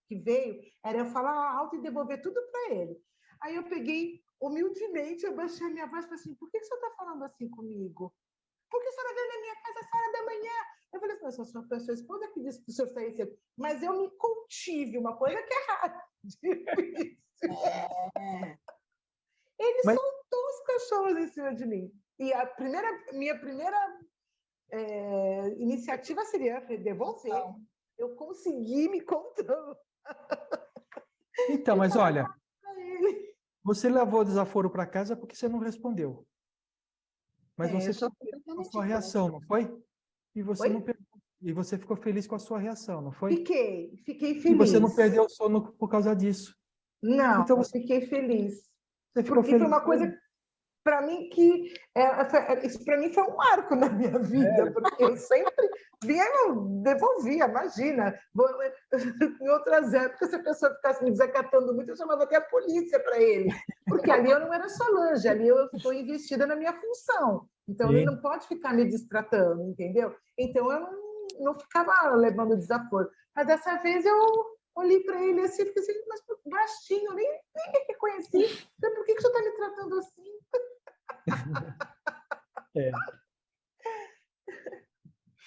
que veio era eu falar alto e devolver tudo para ele. Aí eu peguei, humildemente, eu baixei a minha voz e falei assim, por que você está falando assim comigo? Por que a senhora veio na minha casa às 6 da manhã? Eu falei assim, a sua esposa que disse que o senhor saía cedo. Mas eu me contive, uma coisa que é rara. Ele soltou os cachorros em cima de mim. E minha primeira iniciativa seria devolver. Eu consegui me controlar. Então, mas olha, você levou o desaforo para casa porque você não respondeu. Mas você ficou feliz com a sua reação, não foi? E você não perdeu. E você ficou feliz com a sua reação, não foi? Fiquei feliz. E você não perdeu o sono por causa disso. Não, então fiquei feliz. Você ficou porque feliz. Foi uma coisa, para mim, que isso para mim foi um marco na minha vida, porque eu sempre vinha e devolvia, imagina. Em outras épocas, se a pessoa ficasse me desacatando muito, eu chamava até a polícia para ele, porque ali eu não era Solange, ali eu estou investida na minha função. Então, ele não pode ficar me distratando, entendeu? Então, eu não ficava levando desaforo. Mas dessa vez eu olhei para ele assim, fiquei assim, mas baixinho, nem me reconheci. Então, por que você está me tratando assim?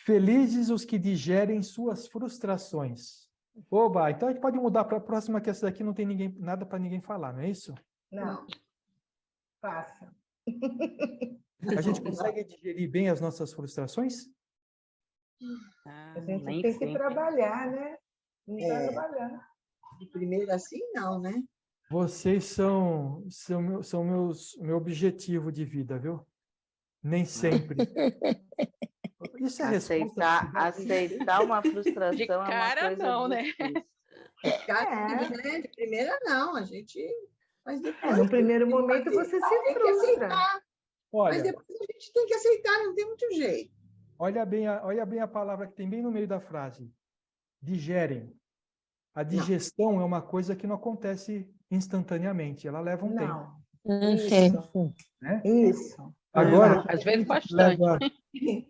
Felizes os que digerem suas frustrações. Oba, então a gente pode mudar para a próxima, que essa daqui não tem nada para ninguém falar, não é isso? Não. Passa. A gente consegue digerir bem as nossas frustrações? A gente tem que trabalhar, né? Trabalhar. De primeira assim, não, né? Vocês são meu objetivo de vida, viu? Nem sempre. Isso é aceitar uma frustração de cara, é uma coisa não, né? De primeira não, a gente... Mas depois, no primeiro momento você se frustra. Olha, mas depois a gente tem que aceitar, não tem muito jeito. Olha bem a palavra que tem bem no meio da frase. Digerem. A digestão é uma coisa que não acontece instantaneamente, ela leva um tempo. Isso. Né? Isso. Agora, às vezes bastante.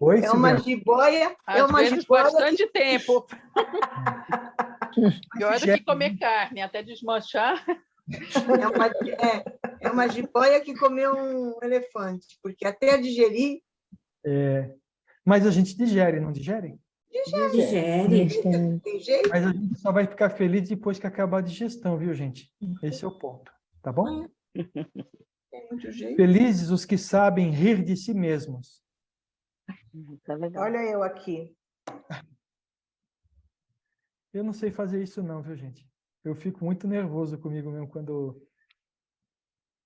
Oi, é uma jiboia. Às vezes bastante tempo. Pior do que comer carne, até desmanchar. É uma jiboia que comeu um elefante, porque até digerir... Mas a gente digere, não digere? Digere. Tem jeito? Mas a gente só vai ficar feliz depois que acabar a digestão, viu, gente? Esse é o ponto, tá bom? Tem muito jeito. Felizes os que sabem rir de si mesmos. Tá legal. Olha eu aqui. Eu não sei fazer isso não, viu, gente? Eu fico muito nervoso comigo mesmo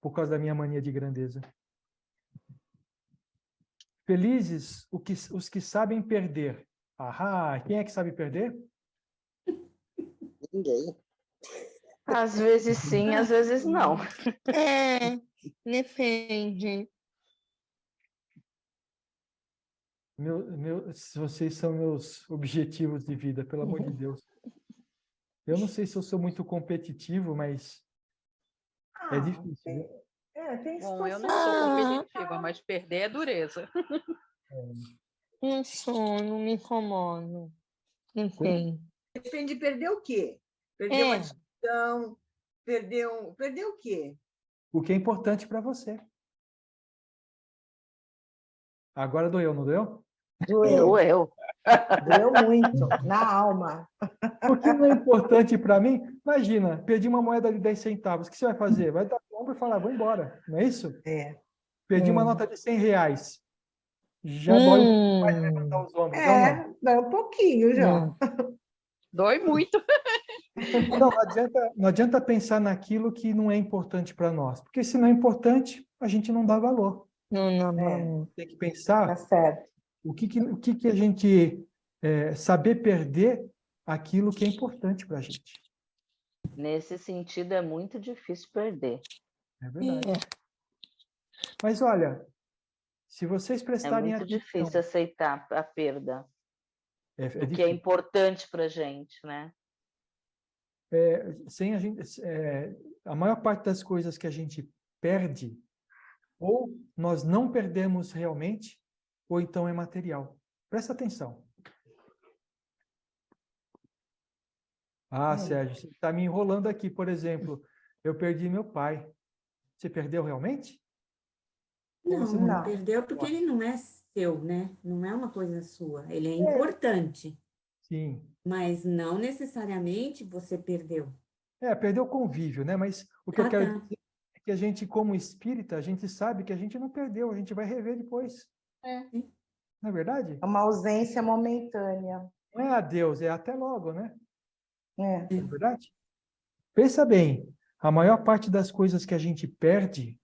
por causa da minha mania de grandeza. Felizes os que sabem perder. Ahá, quem é que sabe perder? Ninguém. Às vezes sim, às vezes não. Depende. Vocês são meus objetivos de vida, pelo amor de Deus. Eu não sei se eu sou muito competitivo, mas é difícil. Viu? Bom, eu não sou competitiva, mas perder é dureza. Não sou, não me incomodo. Depende. Depende de perder o quê? Perder uma discussão, perder o quê? O que é importante para você. Agora doeu, não doeu? Doeu muito, na alma. O que não é importante para mim? Imagina, perdi uma moeda de 10 centavos. O que você vai fazer? Vai dar o ombro e falar, vou embora. Não é isso? Perdi uma nota de 100 reais. já dói um pouco mais levantar os ombros, ou não? Dá um pouquinho já. Dói muito. Então, não adianta pensar naquilo que não é importante para nós, porque se não é importante, a gente não dá valor. Não. Tem que pensar Tá certo. o que a gente saber perder aquilo que é importante para a gente. Nesse sentido, é muito difícil perder. É verdade. Mas olha, se vocês É prestarem muito atenção, difícil aceitar a perda, é o que é difícil. importante para a gente, né? Sem a gente, a maior parte das coisas que a gente perde, ou nós não perdemos realmente, ou então é material. Presta atenção. Sérgio, você está me enrolando aqui, por exemplo. Eu perdi meu pai. Você perdeu realmente? Não, perdeu porque ele não é seu, né? Não é uma coisa sua. Ele é importante. Sim. Mas não necessariamente você perdeu. Perdeu o convívio, né? Mas o que eu quero dizer é que a gente, como espírita, a gente sabe que a gente não perdeu, a gente vai rever depois. Não é verdade? É uma ausência momentânea. Não é adeus, é até logo, né? É. Não é verdade? Pensa bem, a maior parte das coisas que a gente perde,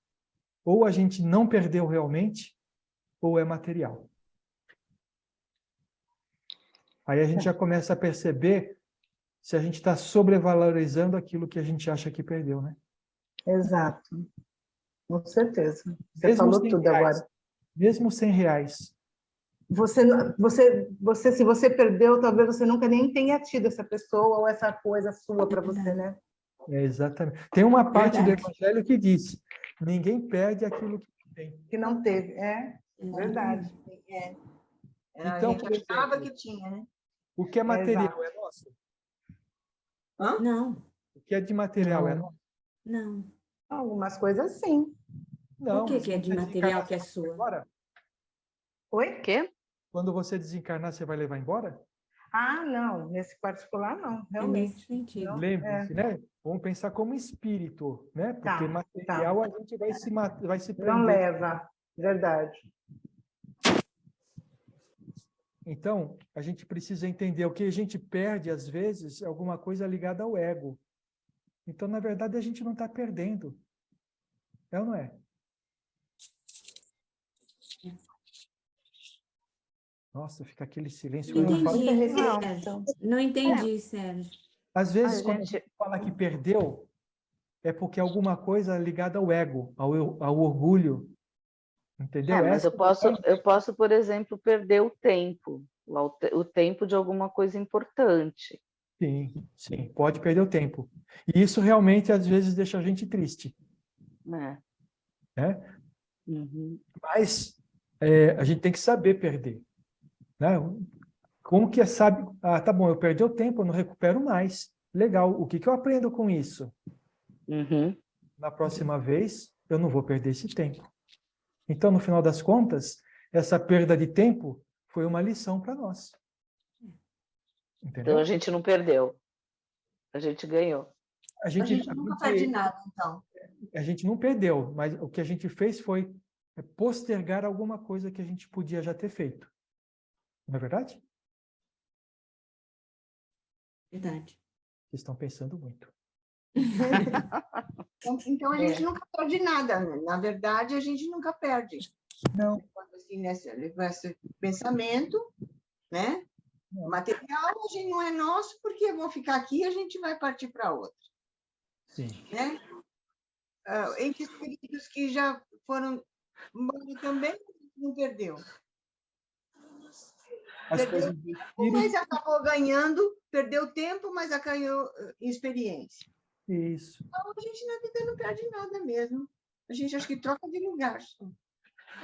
ou a gente não perdeu realmente, ou é material. Aí a gente já começa a perceber se a gente está sobrevalorizando aquilo que a gente acha que perdeu, né? Exato. Com certeza. Você Mesmo falou 100 tudo reais, agora. Mesmo R$100. Se você perdeu, talvez você nunca nem tenha tido essa pessoa ou essa coisa sua para você, né? Exatamente. Tem uma parte do Evangelho que diz: ninguém perde aquilo que tem. Que não teve. Verdade. Então, a gente por exemplo, achava que tinha, né? o que é material é nosso? Não. O que é de material é nosso? Não. Algumas coisas sim. Não. O que é de material que é sua? Embora? Oi? Quê? Quando você desencarnar, você vai levar embora? Não. Nesse particular, não. É Realmente. nesse sentido. Lembre-se, né? Vamos pensar como espírito, né? Porque material a gente vai se prender. Não leva. Verdade. Então, a gente precisa entender o que a gente perde, às vezes, é alguma coisa ligada ao ego. Então, na verdade, a gente não está perdendo. É ou não é? Nossa, fica aquele silêncio. Não entendi, Não. Não entendi, Sérgio. Às vezes, quando a gente fala que perdeu, é porque alguma coisa ligada ao ego, ao orgulho. Entendeu? Mas eu posso, por exemplo, perder o tempo. O tempo de alguma coisa importante. Sim, pode perder o tempo. E isso realmente, às vezes, deixa a gente triste. Né? Mas a gente tem que saber perder. Né? Como que sabe? Tá bom, eu perdi o tempo, eu não recupero mais. Legal, o que eu aprendo com isso? Na próxima vez, eu não vou perder esse tempo. Então, no final das contas, essa perda de tempo foi uma lição para nós. Entendeu? Então, a gente não perdeu. A gente ganhou. A gente nunca perde nada, então. A gente não perdeu, mas o que a gente fez foi postergar alguma coisa que a gente podia já ter feito. Não é verdade? Verdade. Vocês estão pensando muito. Então, a gente nunca perde nada. Na verdade, a gente nunca perde. Não. Assim, nesse pensamento, né? Não. Material, a gente não é nosso, porque eu vou ficar aqui e a gente vai partir para outro. Sim. Né? Entre os queridos que já foram embora também, não perdeu. Perdeu tempo, mas acabou ganhando, perdeu tempo, mas ganhou experiência. Isso. Então, a gente na vida não perde nada mesmo. A gente acho que troca de lugar.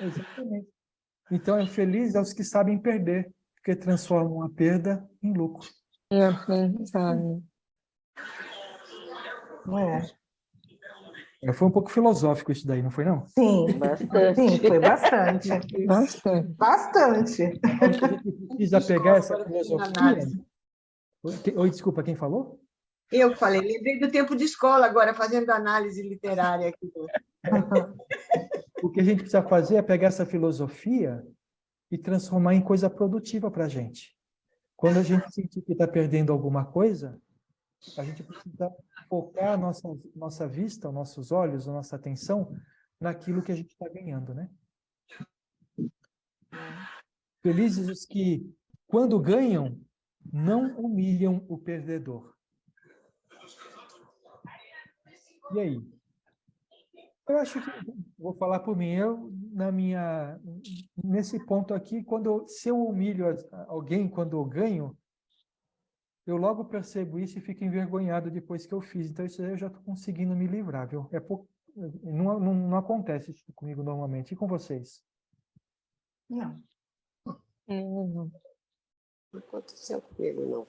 Exatamente. Então, é feliz aos que sabem perder, porque transformam a perda em lucro. Foi um pouco filosófico isso daí, não foi, não? Sim, bastante. Sim, foi bastante. Bastante. Então, a gente precisa pegar essa filosofia. Oi, desculpa, quem falou? Eu falei, lembrei do tempo de escola agora, fazendo análise literária aqui. O que a gente precisa fazer é pegar essa filosofia e transformar em coisa produtiva para a gente. Quando a gente sentir que está perdendo alguma coisa, a gente precisa focar a nossa vista, os nossos olhos, a nossa atenção naquilo que a gente está ganhando, né? Felizes os que, quando ganham, não humilham o perdedor. E aí? Eu acho que, vou falar por mim, nesse ponto aqui, se eu humilho alguém quando eu ganho, eu logo percebo isso e fico envergonhado depois que eu fiz. Então, isso aí eu já estou conseguindo me livrar, viu? Não acontece isso comigo normalmente. E com vocês? Não. Não aconteceu comigo, não.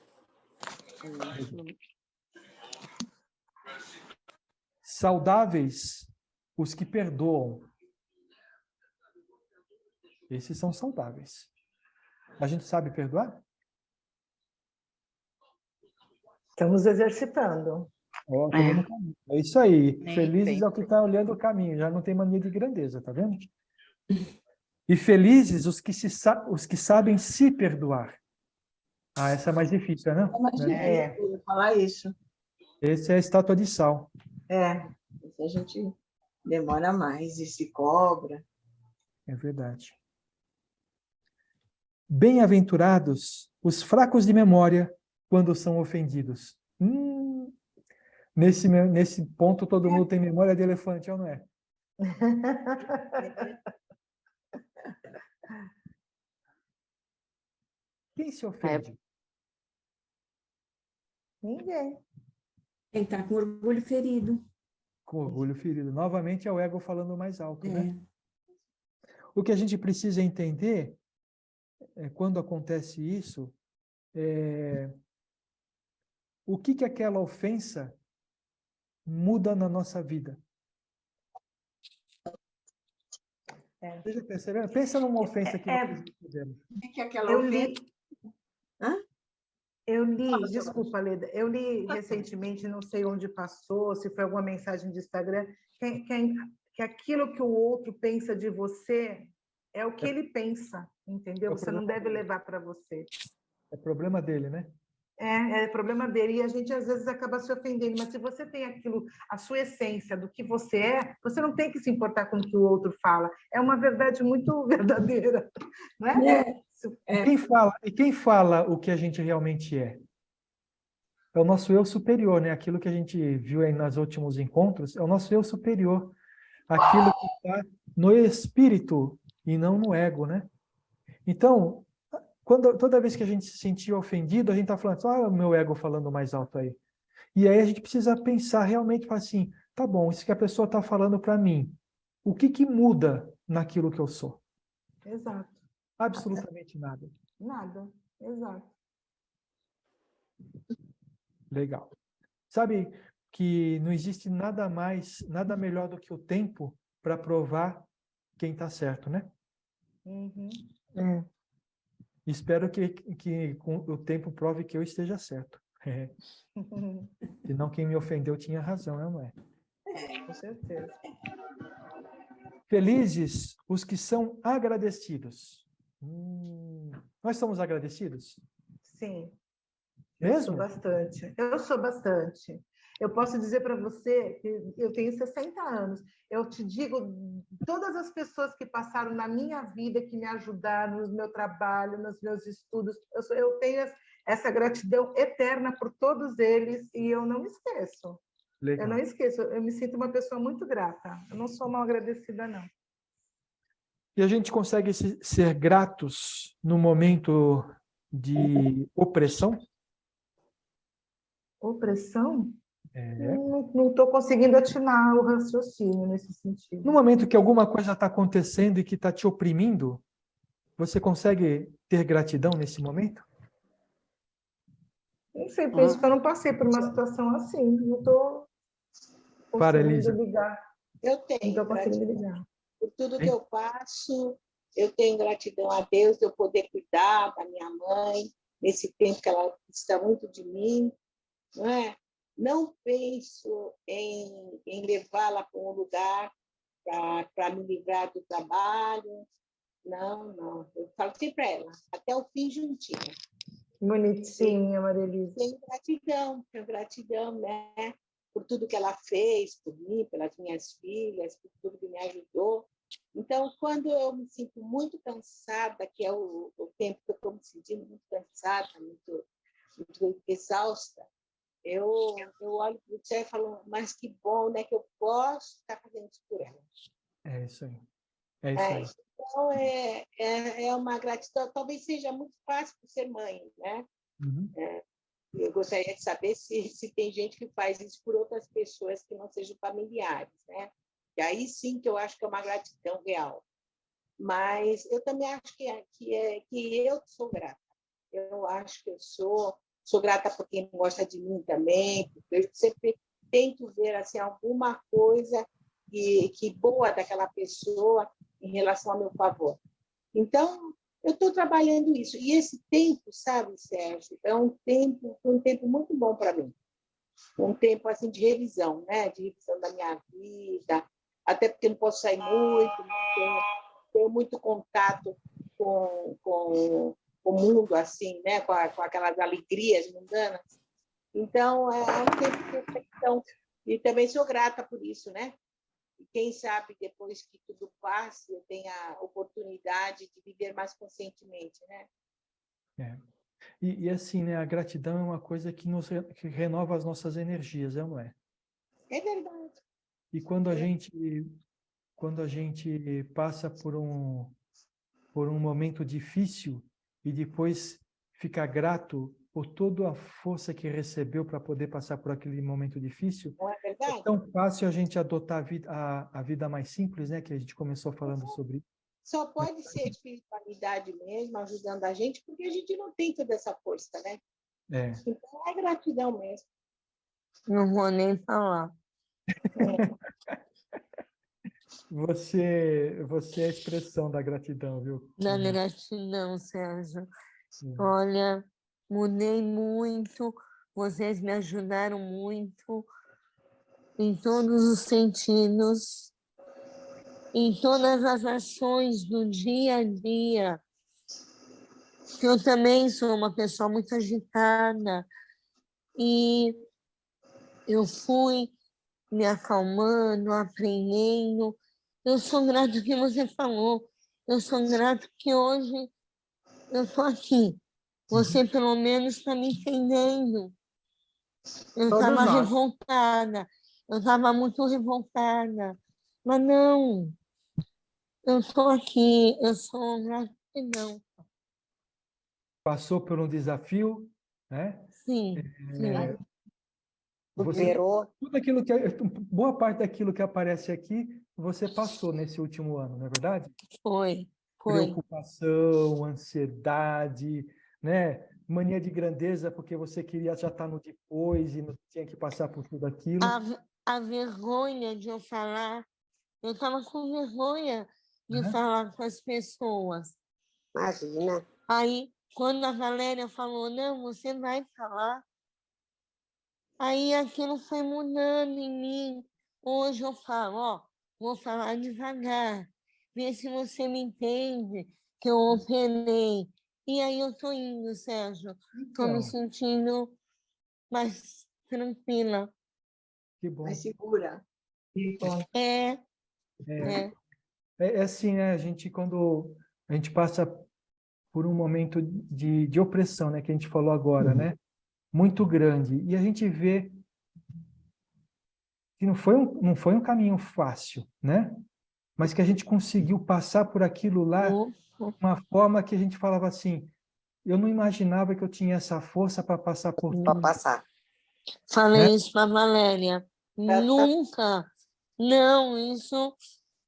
Saudáveis os que perdoam. Esses são saudáveis. A gente sabe perdoar? Estamos exercitando. É isso aí. Nem Felizes sempre. é o que está olhando o caminho. Já não tem mania de grandeza, tá vendo? E felizes os que sabem se perdoar. Ah, essa é mais difícil, né? Eu ia falar isso. Esse é a estátua de sal. A gente demora mais e se cobra. É verdade. Bem-aventurados os fracos de memória quando são ofendidos. Nesse ponto, todo mundo tem memória de elefante, ou não é? Quem se ofende? Ninguém. Quem está com orgulho ferido. Com orgulho ferido. Novamente é o ego falando mais alto, né? O que a gente precisa entender quando acontece isso, o que aquela ofensa muda na nossa vida. Você já percebeu? Pensa numa ofensa que nós fizemos. O que aquela ofensa? Eu li, desculpa, Leda, eu li recentemente, não sei onde passou, se foi alguma mensagem de Instagram, que aquilo que o outro pensa de você é o que ele pensa, entendeu? Você não deve levar para você. É problema dele, né? É problema dele, e a gente às vezes acaba se ofendendo, mas se você tem aquilo, a sua essência do que você é, você não tem que se importar com o que o outro fala. É uma verdade muito verdadeira, não é? E quem fala o que a gente realmente é? É o nosso eu superior, né? Aquilo que a gente viu aí nos últimos encontros, é o nosso eu superior. Aquilo que está no espírito e não no ego, né? Então, toda vez que a gente se sentir ofendido, a gente está falando, o meu ego falando mais alto aí. E aí a gente precisa pensar realmente, falar assim, tá bom, isso que a pessoa está falando para mim, o que muda naquilo que eu sou? Exato. Absolutamente nada. Nada, exato. Legal. Sabe que não existe nada melhor do que o tempo para provar quem está certo, né? Uhum. Espero que com o tempo prove que eu esteja certo. Senão quem me ofendeu tinha razão, não é? Com certeza. Felizes os que são agradecidos. Nós somos agradecidos? Sim. Mesmo? Eu sou bastante. Eu sou bastante. Eu posso dizer para você que eu tenho 60 anos. Eu te digo, todas as pessoas que passaram na minha vida, que me ajudaram no meu trabalho, nos meus estudos, eu tenho essa gratidão eterna por todos eles e eu não esqueço. Legal. Eu não esqueço. Eu me sinto uma pessoa muito grata. Eu não sou mal agradecida, não. E a gente consegue ser gratos no momento de opressão? Opressão? Não estou conseguindo atinar o raciocínio nesse sentido. No momento que alguma coisa está acontecendo e que está te oprimindo, você consegue ter gratidão nesse momento? Não sei, penso que eu não passei por uma situação assim. Não estou conseguindo ligar. Eu tenho. Não estou conseguindo ligar. Por tudo que eu passo, eu tenho gratidão a Deus de eu poder cuidar da minha mãe nesse tempo que ela precisa muito de mim, não é? Não penso em levá-la para um lugar para me livrar do trabalho, Não, não. Eu falo sempre para ela, até o fim juntinho. Bonitinha, Maria Elisa. Tenho gratidão, né? Por tudo que ela fez, por mim, pelas minhas filhas, por tudo que me ajudou. Então, quando eu me sinto muito cansada, que é o tempo que eu estou me sentindo muito cansada, muito exausta, eu olho para o céu e falo, mas que bom, né, que eu posso estar fazendo isso por ela. É isso aí. É isso aí. Então, é uma gratidão, talvez seja muito fácil por ser mãe, né? Uhum. Eu gostaria de saber se tem gente que faz isso por outras pessoas que não sejam familiares, né? E aí sim que eu acho que é uma gratidão real. Mas eu também acho que eu sou grata. Eu acho que eu sou grata por quem gosta de mim também, porque eu sempre tento ver assim, alguma coisa que boa daquela pessoa em relação ao meu favor. Então, eu estou trabalhando isso. E esse tempo, sabe, Sérgio, foi um tempo muito bom para mim. Um tempo assim, de revisão, né? De revisão da minha vida, até porque não posso sair muito, não tenho muito contato com o mundo, assim, né? Com aquelas alegrias mundanas. Então, é um tempo de reflexão. E também sou grata por isso, né? E quem sabe, depois que tudo passe, eu tenha a oportunidade de viver mais conscientemente, né? É. E assim, né, a gratidão é uma coisa que renova as nossas energias, não é? É verdade. E quando a gente passa por um momento difícil e depois fica grato por toda a força que recebeu para poder passar por aquele momento difícil, Não é é verdade? tão fácil a gente adotar a vida mais simples, né, que a gente começou falando sobre. Só pode ser espiritualidade mesmo, ajudando a gente, porque a gente não tem toda essa força, né? É. Então, é gratidão mesmo. Não vou nem falar. Você é a expressão da gratidão, viu? Da gratidão, Sérgio. Sim. Olha, mudei muito, vocês me ajudaram muito em todos os sentidos, em todas as ações do dia a dia. Eu também sou uma pessoa muito agitada e eu fui me acalmando, aprendendo. Eu sou grato que você falou. Eu sou grato que hoje eu estou aqui. Você, pelo menos, está me entendendo. Eu Todos estava nós. revoltada. Eu estava muito revoltada. Mas não, eu estou aqui. Eu sou gratidão. Passou por um desafio, né? Sim, sim. Superou. Tudo aquilo boa parte daquilo que aparece aqui, você passou nesse último ano, não é verdade? Foi. Preocupação, ansiedade, né? Mania de grandeza, porque você queria já estar no depois e não tinha que passar por tudo aquilo. A vergonha de eu falar, eu estava com vergonha de falar com as pessoas. Imagina. Aí, quando a Valéria falou, não, você vai falar, aí aquilo foi mudando em mim. Hoje eu falo, ó, vou falar devagar, vê se você me entende, que eu operei. E aí eu tô indo, Sérgio. Tô me sentindo mais tranquila. Que bom. Mais segura. É assim, né? Quando a gente passa por um momento de opressão, né? Que a gente falou agora, né? Muito grande. E a gente vê que não foi um caminho fácil, né? Mas que a gente conseguiu passar por aquilo lá de uma forma que a gente falava assim, eu não imaginava que eu tinha essa força para passar por tudo. Para passar. Falei isso para Valéria. Nunca, não, isso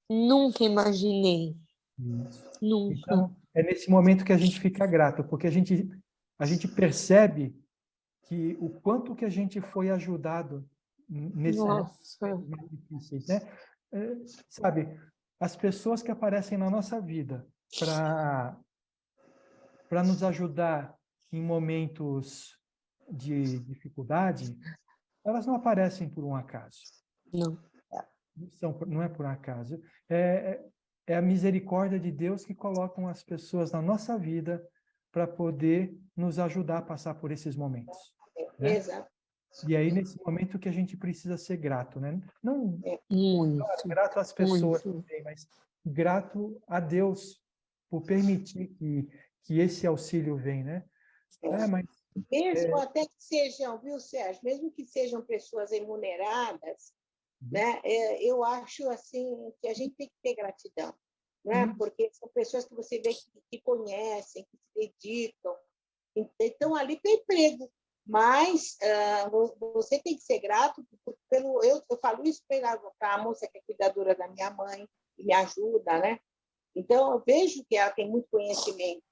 nunca imaginei. Isso. Nunca. Então, é nesse momento que a gente fica grato, porque a gente percebe que o quanto que a gente foi ajudado nesses momentos mais difíceis, né? Sabe, as pessoas que aparecem na nossa vida para nos ajudar em momentos de dificuldade, elas não aparecem por um acaso. Não. Não é por um acaso. É é a misericórdia de Deus que colocam as pessoas na nossa vida para poder nos ajudar a passar por esses momentos, né? Exato. E aí, nesse momento que a gente precisa ser grato, né? Não Muito, grato às pessoas muito. também, mas grato a Deus por permitir que esse auxílio venha, né? Mas Mesmo até que sejam, viu, Sérgio? Mesmo que sejam pessoas remuneradas, né? Eu acho assim que a gente tem que ter gratidão, né? Porque são pessoas que você vê que conhecem, que se dedicam, então ali tem emprego, mas você tem que ser grato pelo. Eu falo isso para a moça que é cuidadora da minha mãe, que me ajuda, né? Então eu vejo que ela tem muito conhecimento,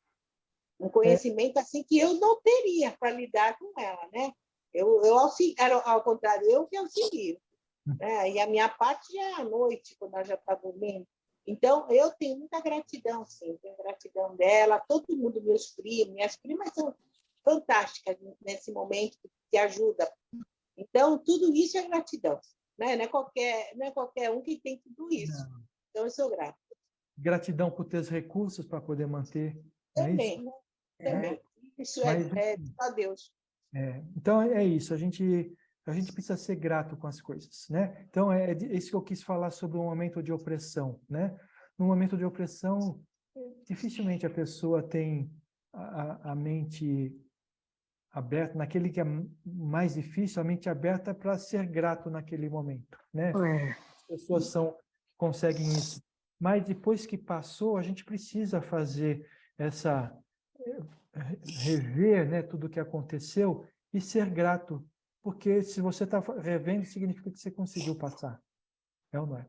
um conhecimento assim que eu não teria para lidar com ela, né? Eu auxilio, ao contrário, eu que auxilio, né? E a minha parte já é à noite, quando ela já está dormindo. Então, eu tenho muita gratidão, sim. Tenho gratidão dela, todo mundo, meus primos. Minhas primas são fantásticas nesse momento, que ajudam. Então, tudo isso é gratidão, né? Não é qualquer um que tem tudo isso. Não. Então, eu sou grata. Gratidão por ter os recursos para poder manter. Também, né? Também. Isso é só Deus. Então, é isso. A gente precisa ser grato com as coisas, né? Então, é isso que eu quis falar sobre um momento de opressão, né? No momento de opressão, dificilmente a pessoa tem a mente aberta, naquele que é mais difícil, a mente aberta para ser grato naquele momento, né? As pessoas conseguem isso. Mas depois que passou, a gente precisa fazer rever, né, tudo o que aconteceu e ser grato, porque se você está revendo, significa que você conseguiu passar. É ou não é?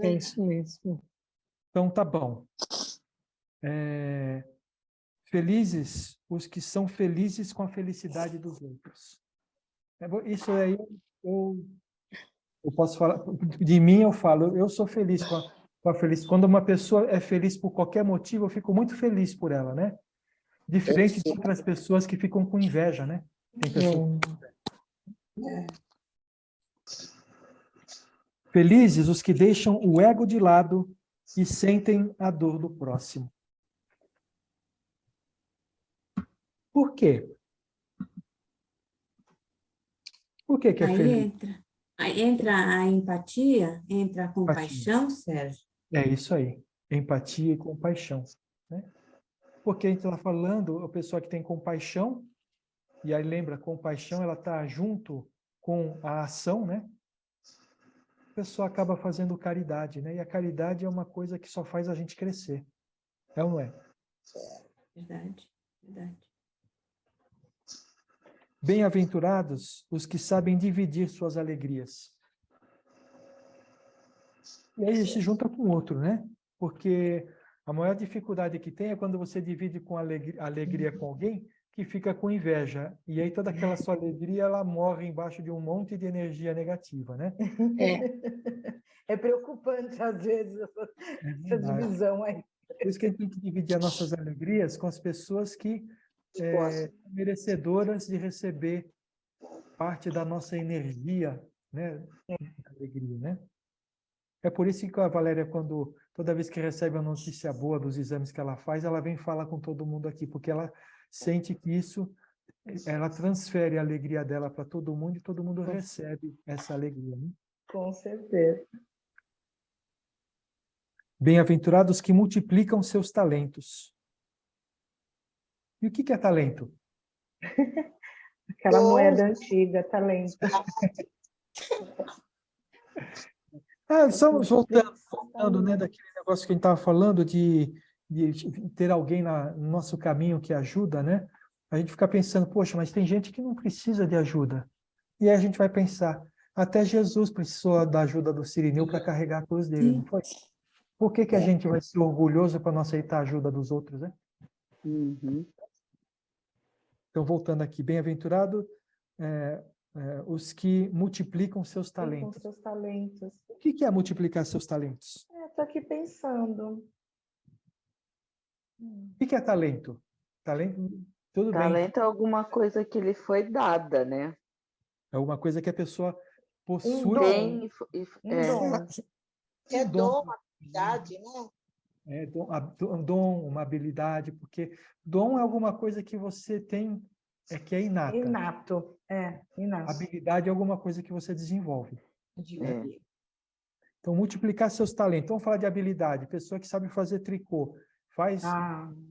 É isso mesmo. Então, tá bom. Felizes os que são felizes com a felicidade dos outros. Isso aí, eu posso falar, de mim eu falo, eu sou feliz com a felicidade. Quando uma pessoa é feliz por qualquer motivo, eu fico muito feliz por ela, né? Diferente de outras pessoas que ficam com inveja, né? Tem pessoas felizes os que deixam o ego de lado e sentem a dor do próximo. Por quê? Por que é feliz? Aí entra a empatia, entra a compaixão, Sérgio. É isso aí. Empatia e compaixão, né? Porque a gente está falando, a pessoa que tem compaixão, e aí lembra, compaixão, ela está junto com a ação, né? A pessoa acaba fazendo caridade, né? E a caridade é uma coisa que só faz a gente crescer. É ou não é? Verdade, verdade. Bem-aventurados os que sabem dividir suas alegrias. E aí se junta com outro, né? Porque a maior dificuldade que tem é quando você divide com alegria com alguém que fica com inveja. E aí toda aquela sua alegria, ela morre embaixo de um monte de energia negativa, né? É preocupante, às vezes, essa divisão aí. Por isso que a gente tem que dividir as nossas alegrias com as pessoas que são merecedoras de receber parte da nossa energia, né? Alegria, né? É por isso que a Valéria, toda vez que recebe a notícia boa dos exames que ela faz, ela vem falar com todo mundo aqui, porque ela sente que ela transfere a alegria dela para todo mundo e todo mundo recebe essa alegria, né? Com certeza. Bem-aventurados que multiplicam seus talentos. E o que é talento? Aquela moeda antiga, talento. Estamos voltando, né, daquele negócio que a gente estava falando de ter alguém no nosso caminho que ajuda, né? A gente fica pensando, poxa, mas tem gente que não precisa de ajuda. E aí a gente vai pensar, até Jesus precisou da ajuda do Cirineu para carregar a cruz dele, não foi? Por que a gente vai ser orgulhoso para não aceitar a ajuda dos outros, né? Então, voltando aqui, bem-aventurado os que multiplicam seus talentos. Seus talentos. O que é multiplicar seus talentos? Estou aqui pensando. O que é talento? Talento, tudo bem. Talento é alguma coisa que lhe foi dada, né? É alguma coisa que a pessoa possui. Tem, É dom, habilidade, né? Um dom, uma habilidade, porque dom é alguma coisa que você tem, que é inata. Inato, inato. Habilidade é alguma coisa que você desenvolve. É. Então, multiplicar seus talentos. Vamos falar de habilidade. Pessoa que sabe fazer tricô, faz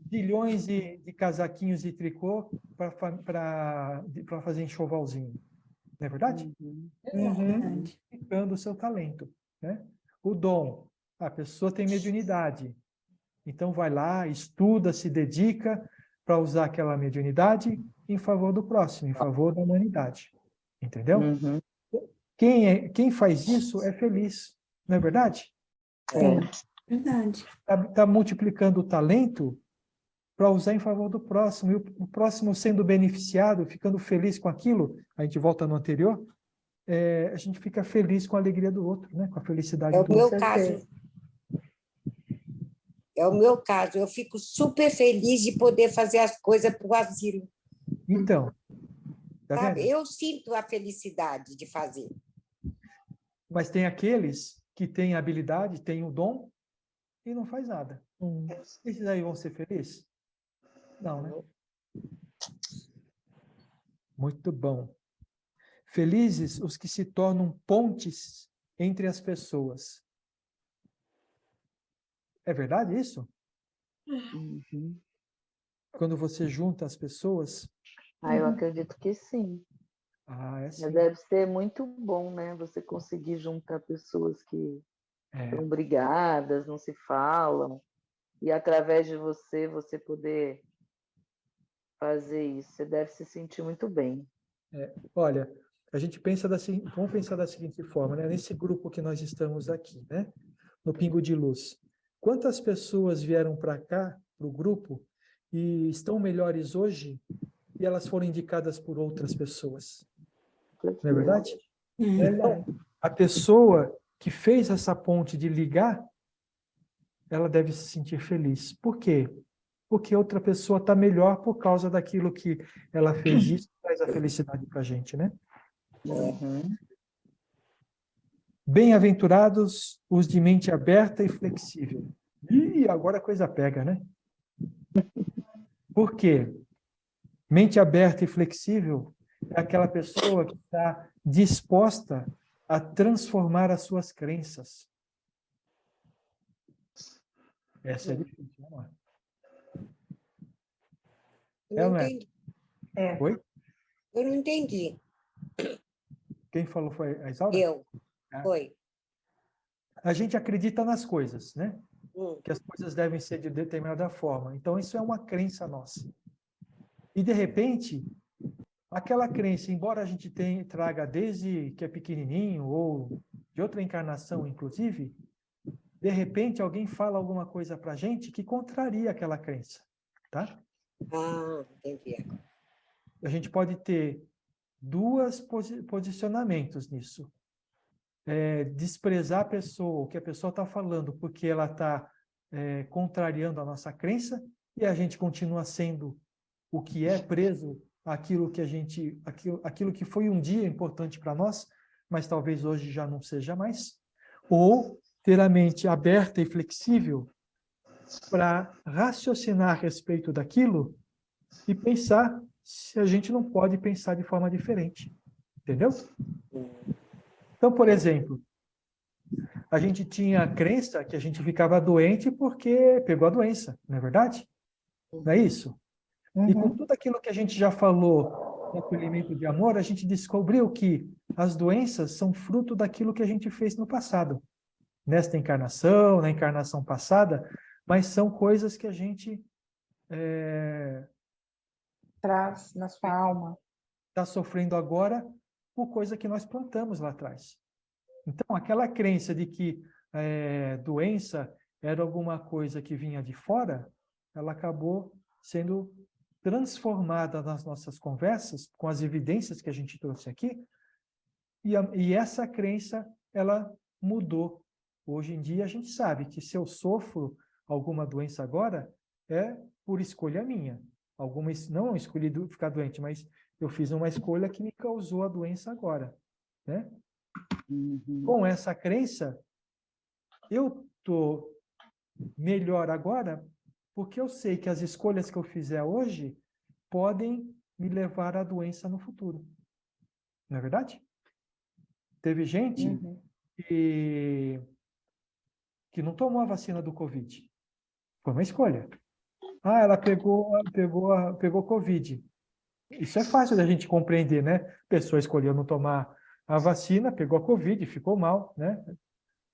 bilhões de casaquinhos de tricô para fazer enxovalzinho. Não é verdade? Multiplicando o seu talento. Né? O dom. A pessoa tem mediunidade. Então, vai lá, estuda, se dedica para usar aquela mediunidade em favor do próximo, em favor da humanidade. Entendeu? Quem faz isso é feliz. Não é verdade? Verdade. Está multiplicando o talento para usar em favor do próximo. E o próximo sendo beneficiado, ficando feliz com aquilo, a gente volta no anterior, a gente fica feliz com a alegria do outro, né? Com a felicidade do outro. É o meu caso. Eu fico super feliz de poder fazer as coisas para o asilo. Então, tá sabe? vendo? Eu sinto a felicidade de fazer. Mas tem aqueles que têm a habilidade, têm o dom e não faz nada. Esses aí vão ser felizes? Não, né? Muito bom. Felizes os que se tornam pontes entre as pessoas. É verdade isso? Quando você junta as pessoas? Eu acredito que sim. Sim. Deve ser muito bom, né? Você conseguir juntar pessoas que estão brigadas, não se falam, e através de você poder fazer isso. Você deve se sentir muito bem. Olha, a gente vamos pensar da seguinte forma, né? Nesse grupo que nós estamos aqui, né? No Pingo de Luz. Quantas pessoas vieram para cá, para o grupo, e estão melhores hoje, e elas foram indicadas por outras pessoas? Não é verdade? Então, a pessoa que fez essa ponte de ligar, ela deve se sentir feliz. Por quê? Porque outra pessoa está melhor por causa daquilo que ela fez, isso traz a felicidade para a gente, né? Bem-aventurados os de mente aberta e flexível. E agora a coisa pega, né? Por quê? Mente aberta e flexível é aquela pessoa que está disposta a transformar as suas crenças. Essa é difícil, não é? Eu não entendi. Oi? Eu não entendi. Quem falou foi a Isaura? Eu. Foi. A gente acredita nas coisas, né? Que as coisas devem ser de determinada forma. Então, isso é uma crença nossa. E, de repente, aquela crença, embora a gente traga desde que é pequenininho ou de outra encarnação, inclusive, de repente alguém fala alguma coisa para a gente que contraria aquela crença, tá? Entendi. A gente pode ter dois posicionamentos nisso. Desprezar a pessoa, o que a pessoa está falando, porque ela está contrariando a nossa crença, e a gente continua sendo o que é, preso àquilo que aquilo que foi um dia importante para nós, mas talvez hoje já não seja mais. Ou ter a mente aberta e flexível para raciocinar a respeito daquilo e pensar se a gente não pode pensar de forma diferente. Entendeu? Então, por exemplo, a gente tinha a crença que a gente ficava doente porque pegou a doença, não é verdade? Não é isso? E com tudo aquilo que a gente já falou no acolhimento de amor, a gente descobriu que as doenças são fruto daquilo que a gente fez no passado. Nesta encarnação, na encarnação passada, mas são coisas que a gente traz na sua alma. Está sofrendo agora por coisa que nós plantamos lá atrás. Então, aquela crença de que doença era alguma coisa que vinha de fora, ela acabou sendo transformada nas nossas conversas, com as evidências que a gente trouxe aqui, e essa crença, ela mudou. Hoje em dia, a gente sabe que se eu sofro alguma doença agora, é por escolha minha. Não escolhi ficar doente, mas eu fiz uma escolha que me causou a doença agora, né? Com essa crença, eu estou melhor agora, porque eu sei que as escolhas que eu fizer hoje podem me levar à doença no futuro. Não é verdade? Teve gente que não tomou a vacina do Covid. Foi uma escolha. Ah, ela pegou Covid. Isso é fácil da gente compreender, né? A pessoa escolheu não tomar a vacina, pegou a Covid, ficou mal, né?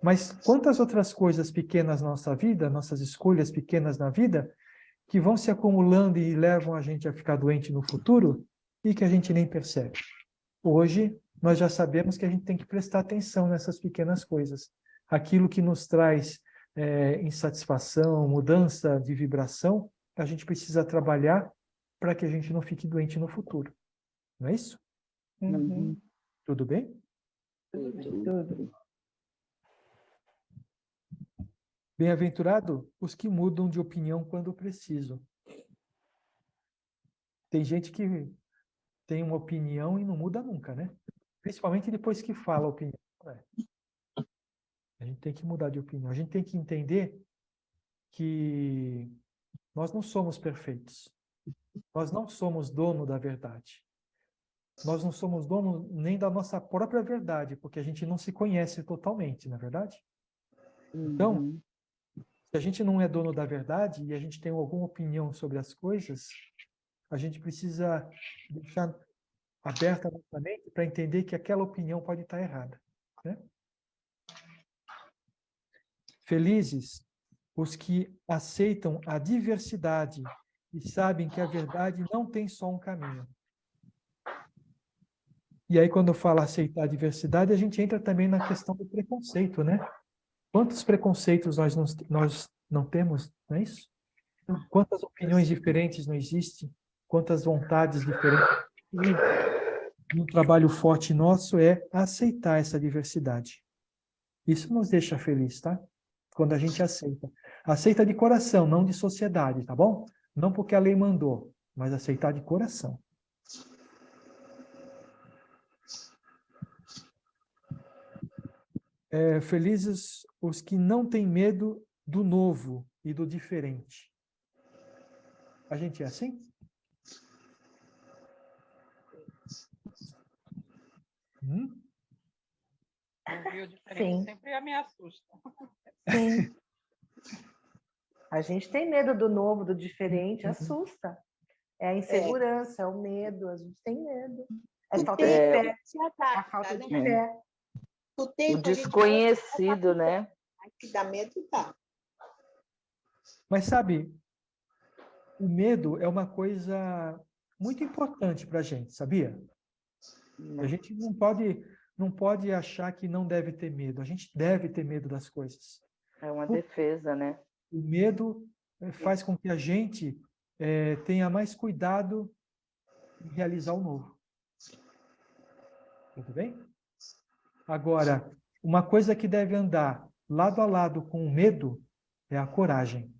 Mas quantas outras coisas pequenas na nossa vida, nossas escolhas pequenas na vida, que vão se acumulando e levam a gente a ficar doente no futuro e que a gente nem percebe. Hoje, nós já sabemos que a gente tem que prestar atenção nessas pequenas coisas. Aquilo que nos traz insatisfação, mudança de vibração, a gente precisa trabalhar para que a gente não fique doente no futuro. Não é isso? Tudo bem? Tudo. Bem-aventurado os que mudam de opinião quando precisam. Tem gente que tem uma opinião e não muda nunca, né? Principalmente depois que fala a opinião. A gente tem que mudar de opinião. A gente tem que entender que nós não somos perfeitos. Nós não somos dono da verdade. Nós não somos dono nem da nossa própria verdade, porque a gente não se conhece totalmente, não é verdade? Então, se a gente não é dono da verdade e a gente tem alguma opinião sobre as coisas, a gente precisa deixar aberta a nossa mente para entender que aquela opinião pode estar errada, né? Felizes os que aceitam a diversidade e sabem que a verdade não tem só um caminho. E aí, quando eu falo aceitar a diversidade, a gente entra também na questão do preconceito, né? Quantos preconceitos nós não temos, não é isso? Quantas opiniões diferentes não existem? Quantas vontades diferentes? E um trabalho forte nosso é aceitar essa diversidade. Isso nos deixa feliz, tá? Quando a gente aceita. Aceita de coração, não de sociedade, tá bom? Não porque a lei mandou, mas aceitar de coração. Felizes os que não têm medo do novo e do diferente. A gente é assim? Ouvir o diferente sempre me assusta. Sim. A gente tem medo do novo, do diferente, assusta. É a insegurança, é o medo, a gente tem medo. É falta de fé, a falta de fé. O desconhecido, né? Que dá medo, dá. Mas sabe, o medo é uma coisa muito importante para a gente, sabia? A gente não pode achar que não deve ter medo. A gente deve ter medo das coisas. É uma defesa, né? O medo faz com que a gente tenha mais cuidado em realizar o novo. Tudo bem? Agora, uma coisa que deve andar lado a lado com o medo é a coragem.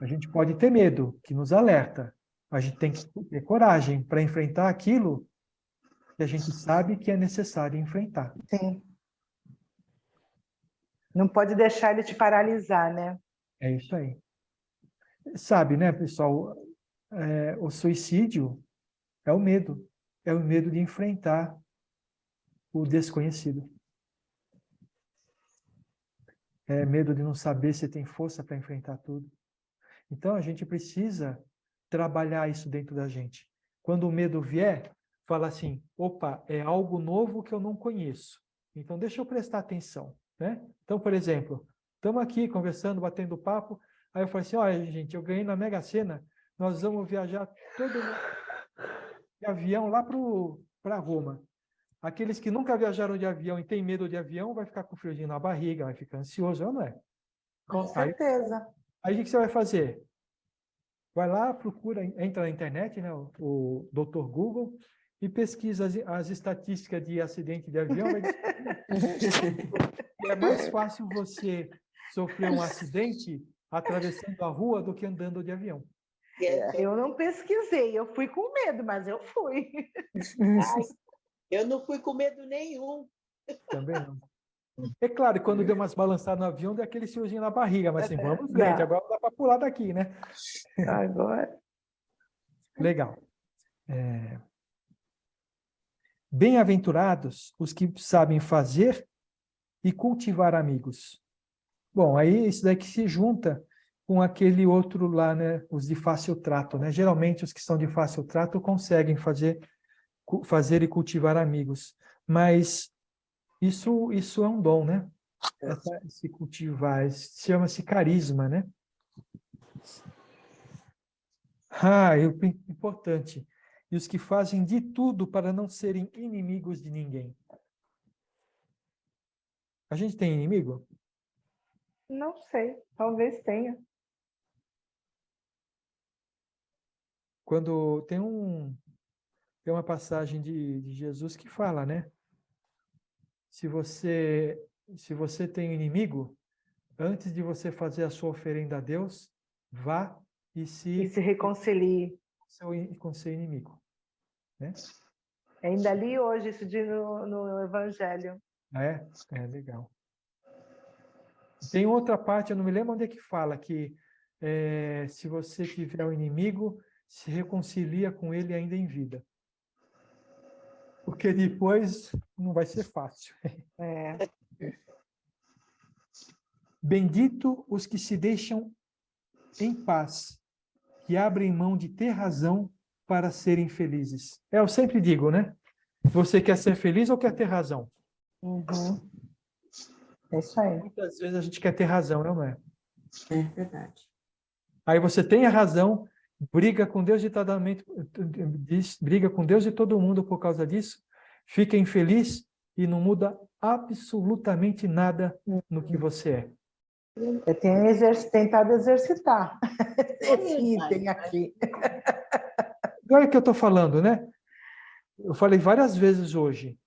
A gente pode ter medo, que nos alerta. A gente tem que ter coragem para enfrentar aquilo que a gente sabe que é necessário enfrentar. Sim. Não pode deixar ele te paralisar, né? É isso aí. Sabe, né, pessoal? O suicídio é o medo. É o medo de enfrentar o desconhecido. É medo de não saber se tem força para enfrentar tudo. Então, a gente precisa trabalhar isso dentro da gente. Quando o medo vier, fala assim, opa, é algo novo que eu não conheço. Então, deixa eu prestar atenção, né? Então, por exemplo, estamos aqui conversando, batendo papo, aí eu falo assim, olha, gente, eu ganhei na Mega Sena, nós vamos viajar todo mundo de avião lá para Roma. Aqueles que nunca viajaram de avião e têm medo de avião, vai ficar com friozinho na barriga, vai ficar ansioso, ou não é? Com certeza. Aí o que você vai fazer? Vai lá, procura, entra na internet, né, o Dr. Google, e pesquisa as estatísticas de acidente de avião. É mais fácil você sofrer um acidente atravessando a rua do que andando de avião. Eu não pesquisei, eu fui com medo, mas eu fui. Eu não fui com medo nenhum. Também não. É claro, quando deu umas balançadas no avião, deu aquele friozinho na barriga, mas assim, vamos em frente, agora dá para pular daqui, né? Agora. Legal. Bem-aventurados os que sabem fazer e cultivar amigos. Bom, aí isso daí que se junta com aquele outro lá, né? Os de fácil trato, né? Geralmente os que são de fácil trato conseguem fazer e cultivar amigos, mas isso é um dom, né? Se cultivar, chama-se carisma, né? Importante. E os que fazem de tudo para não serem inimigos de ninguém. A gente tem inimigo? Não sei, talvez tenha. Quando tem uma passagem de Jesus que fala, né? Se você tem inimigo, antes de você fazer a sua oferenda a Deus, vá e se reconcilie com seu inimigo, né? Ainda li hoje isso no Evangelho. É legal. Tem outra parte, eu não me lembro onde é que fala, que se você tiver um inimigo, se reconcilia com ele ainda em vida. Porque depois não vai ser fácil. Bendito os que se deixam em paz, que abrem mão de ter razão para serem felizes. Eu sempre digo, né? Você quer ser feliz ou quer ter razão? Uhum. É isso aí. Muitas vezes a gente quer ter razão, não é? É verdade. Aí você tem a razão, briga com Deus briga com Deus e todo mundo por causa disso, fica infeliz e não muda absolutamente nada no que você é. Eu tenho tentado exercitar esse item aqui. Olha o que eu estou falando, né? Eu falei várias vezes hoje.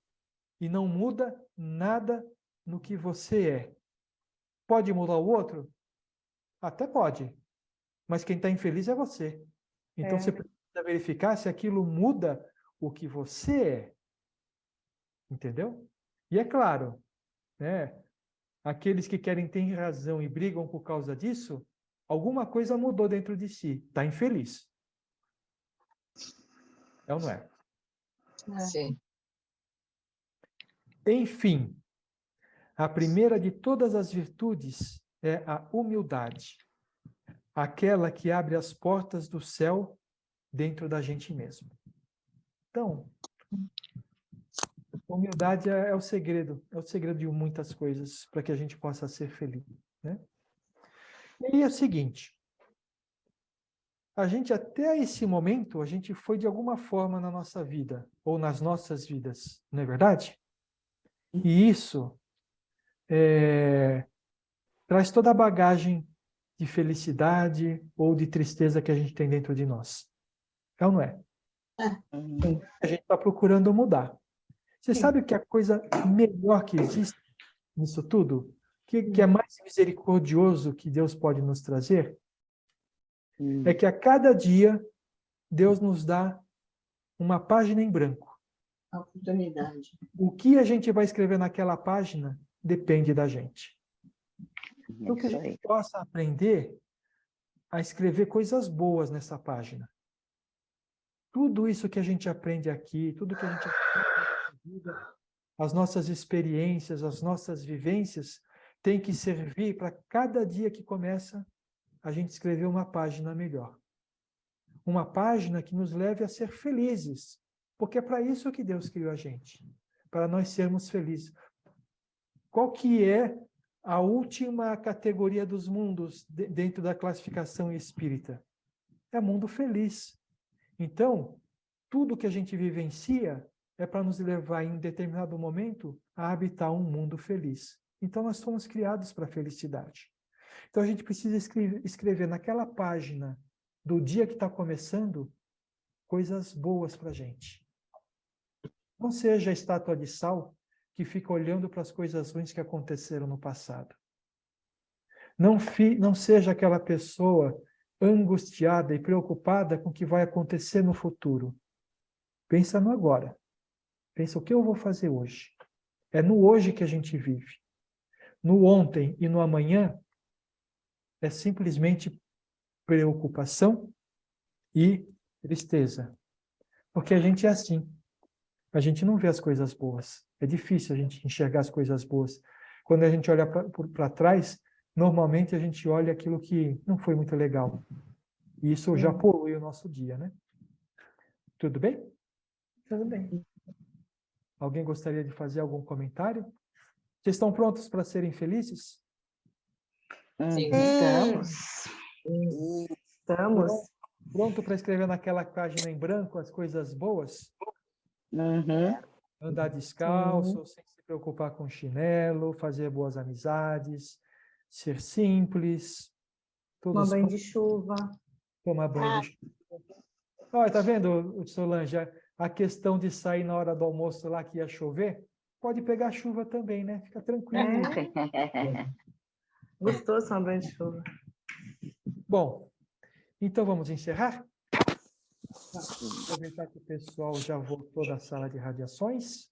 E não muda nada no que você é. Pode mudar o outro? Até pode. Mas quem está infeliz é você. Então você precisa verificar se aquilo muda o que você é. Entendeu? E é claro, né? Aqueles que querem ter razão e brigam por causa disso, alguma coisa mudou dentro de si. Está infeliz. É ou não é? Sim. Enfim, a primeira de todas as virtudes é a humildade. Aquela que abre as portas do céu dentro da gente mesmo. Então, humildade é o segredo de muitas coisas para que a gente possa ser feliz, né? E é o seguinte, a gente até esse momento, a gente foi de alguma forma na nossa vida, ou nas nossas vidas, não é verdade? E isso traz toda a bagagem de felicidade ou de tristeza que a gente tem dentro de nós. É ou não é? A gente está procurando mudar. Você sabe que a coisa melhor que existe nisso tudo, que é mais misericordioso que Deus pode nos trazer, é que a cada dia Deus nos dá uma página em branco. A oportunidade. O que a gente vai escrever naquela página depende da gente. Então, que a gente possa aprender a escrever coisas boas nessa página. Tudo isso que a gente aprende aqui, tudo que a gente aprende na vida, as nossas experiências, as nossas vivências, tem que servir para cada dia que começa a gente escrever uma página melhor. Uma página que nos leve a ser felizes, porque é para isso que Deus criou a gente, para nós sermos felizes. Qual que é a última categoria dos mundos dentro da classificação espírita? É mundo feliz. Então, tudo que a gente vivencia é para nos levar em um determinado momento a habitar um mundo feliz. Então, nós fomos criados para a felicidade. Então, a gente precisa escrever naquela página do dia que está começando coisas boas para a gente. Não seja a estátua de sal que fica olhando para as coisas ruins que aconteceram no passado. Não seja aquela pessoa angustiada e preocupada com o que vai acontecer no futuro. Pensa no agora. Pensa o que eu vou fazer hoje. É no hoje que a gente vive. no ontem e no amanhã é simplesmente preocupação e tristeza. Porque a gente é assim. A gente não vê as coisas boas. É difícil a gente enxergar as coisas boas. Quando a gente olha para trás, normalmente a gente olha aquilo que não foi muito legal. E isso já polui o nosso dia, né? Tudo bem? Tudo bem. Alguém gostaria de fazer algum comentário? Vocês estão prontos para serem felizes? Estamos. Estamos. Pronto para escrever naquela página em branco as coisas boas? Andar descalço, sem se preocupar com chinelo, fazer boas amizades, ser simples. Tomar banho de chuva. Tomar banho de chuva. Olha, tá vendo, Solange? A questão de sair na hora do almoço lá que ia chover, pode pegar chuva também, né? Fica tranquilo. Gostoso tomar banho de chuva. Bom, então vamos encerrar? Aproveitar que o pessoal já voltou da sala de radiações.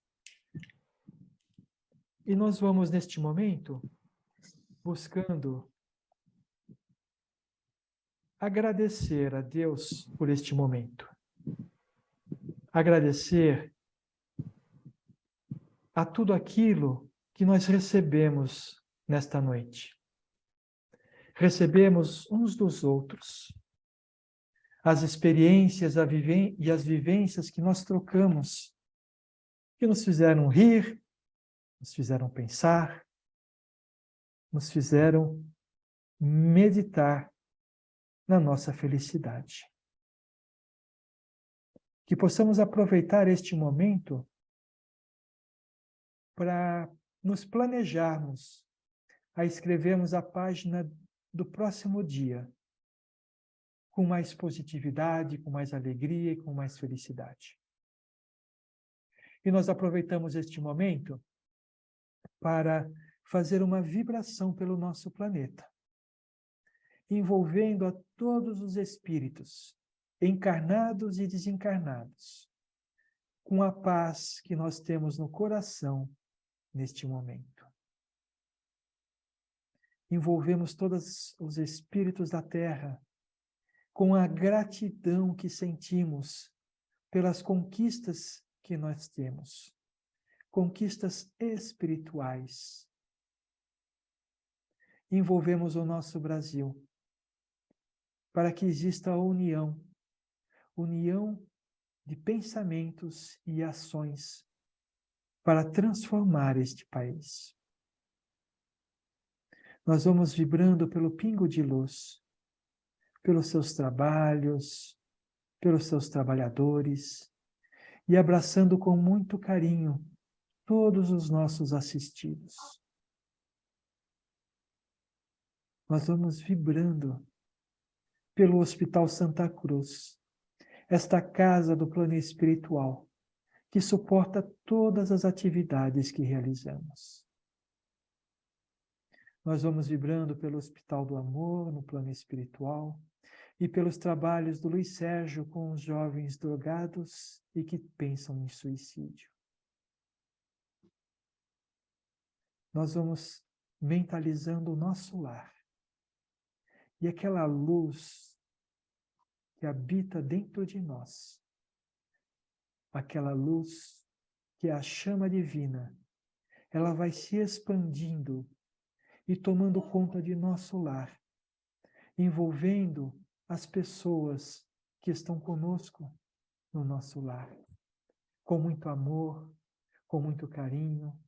E nós vamos, neste momento, buscando agradecer a Deus por este momento. Agradecer a tudo aquilo que nós recebemos nesta noite. Recebemos uns dos outros. As experiências e as vivências que nós trocamos, que nos fizeram rir, nos fizeram pensar, nos fizeram meditar na nossa felicidade. Que possamos aproveitar este momento para nos planejarmos a escrevermos a página do próximo dia com mais positividade, com mais alegria e com mais felicidade. E nós aproveitamos este momento para fazer uma vibração pelo nosso planeta, envolvendo a todos os espíritos, encarnados e desencarnados, com a paz que nós temos no coração neste momento. Envolvemos todos os espíritos da Terra com a gratidão que sentimos pelas conquistas que nós temos, conquistas espirituais. Envolvemos o nosso Brasil para que exista a união de pensamentos e ações para transformar este país. Nós vamos vibrando pelo pingo de luz, pelos seus trabalhos, pelos seus trabalhadores, e abraçando com muito carinho todos os nossos assistidos. Nós vamos vibrando pelo Hospital Santa Cruz, esta casa do plano espiritual, que suporta todas as atividades que realizamos. Nós vamos vibrando pelo Hospital do Amor, no plano espiritual, e pelos trabalhos do Luiz Sérgio com os jovens drogados e que pensam em suicídio. Nós vamos mentalizando o nosso lar. E aquela luz que habita dentro de nós, aquela luz que é a chama divina, ela vai se expandindo e tomando conta de nosso lar, envolvendo as pessoas que estão conosco no nosso lar, com muito amor, com muito carinho.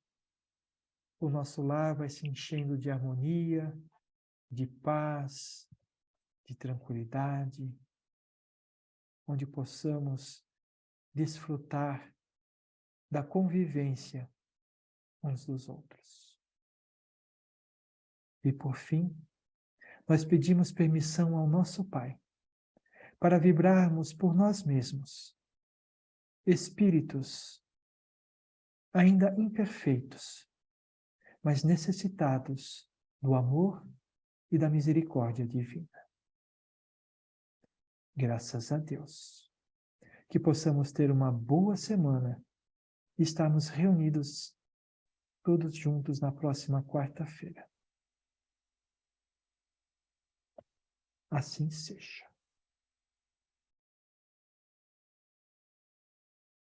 O nosso lar vai se enchendo de harmonia, de paz, de tranquilidade, onde possamos desfrutar da convivência uns dos outros. E por fim, nós pedimos permissão ao nosso Pai para vibrarmos por nós mesmos, espíritos ainda imperfeitos, mas necessitados do amor e da misericórdia divina. Graças a Deus. Que possamos ter uma boa semana e estarmos reunidos todos juntos na próxima quarta-feira. Assim seja.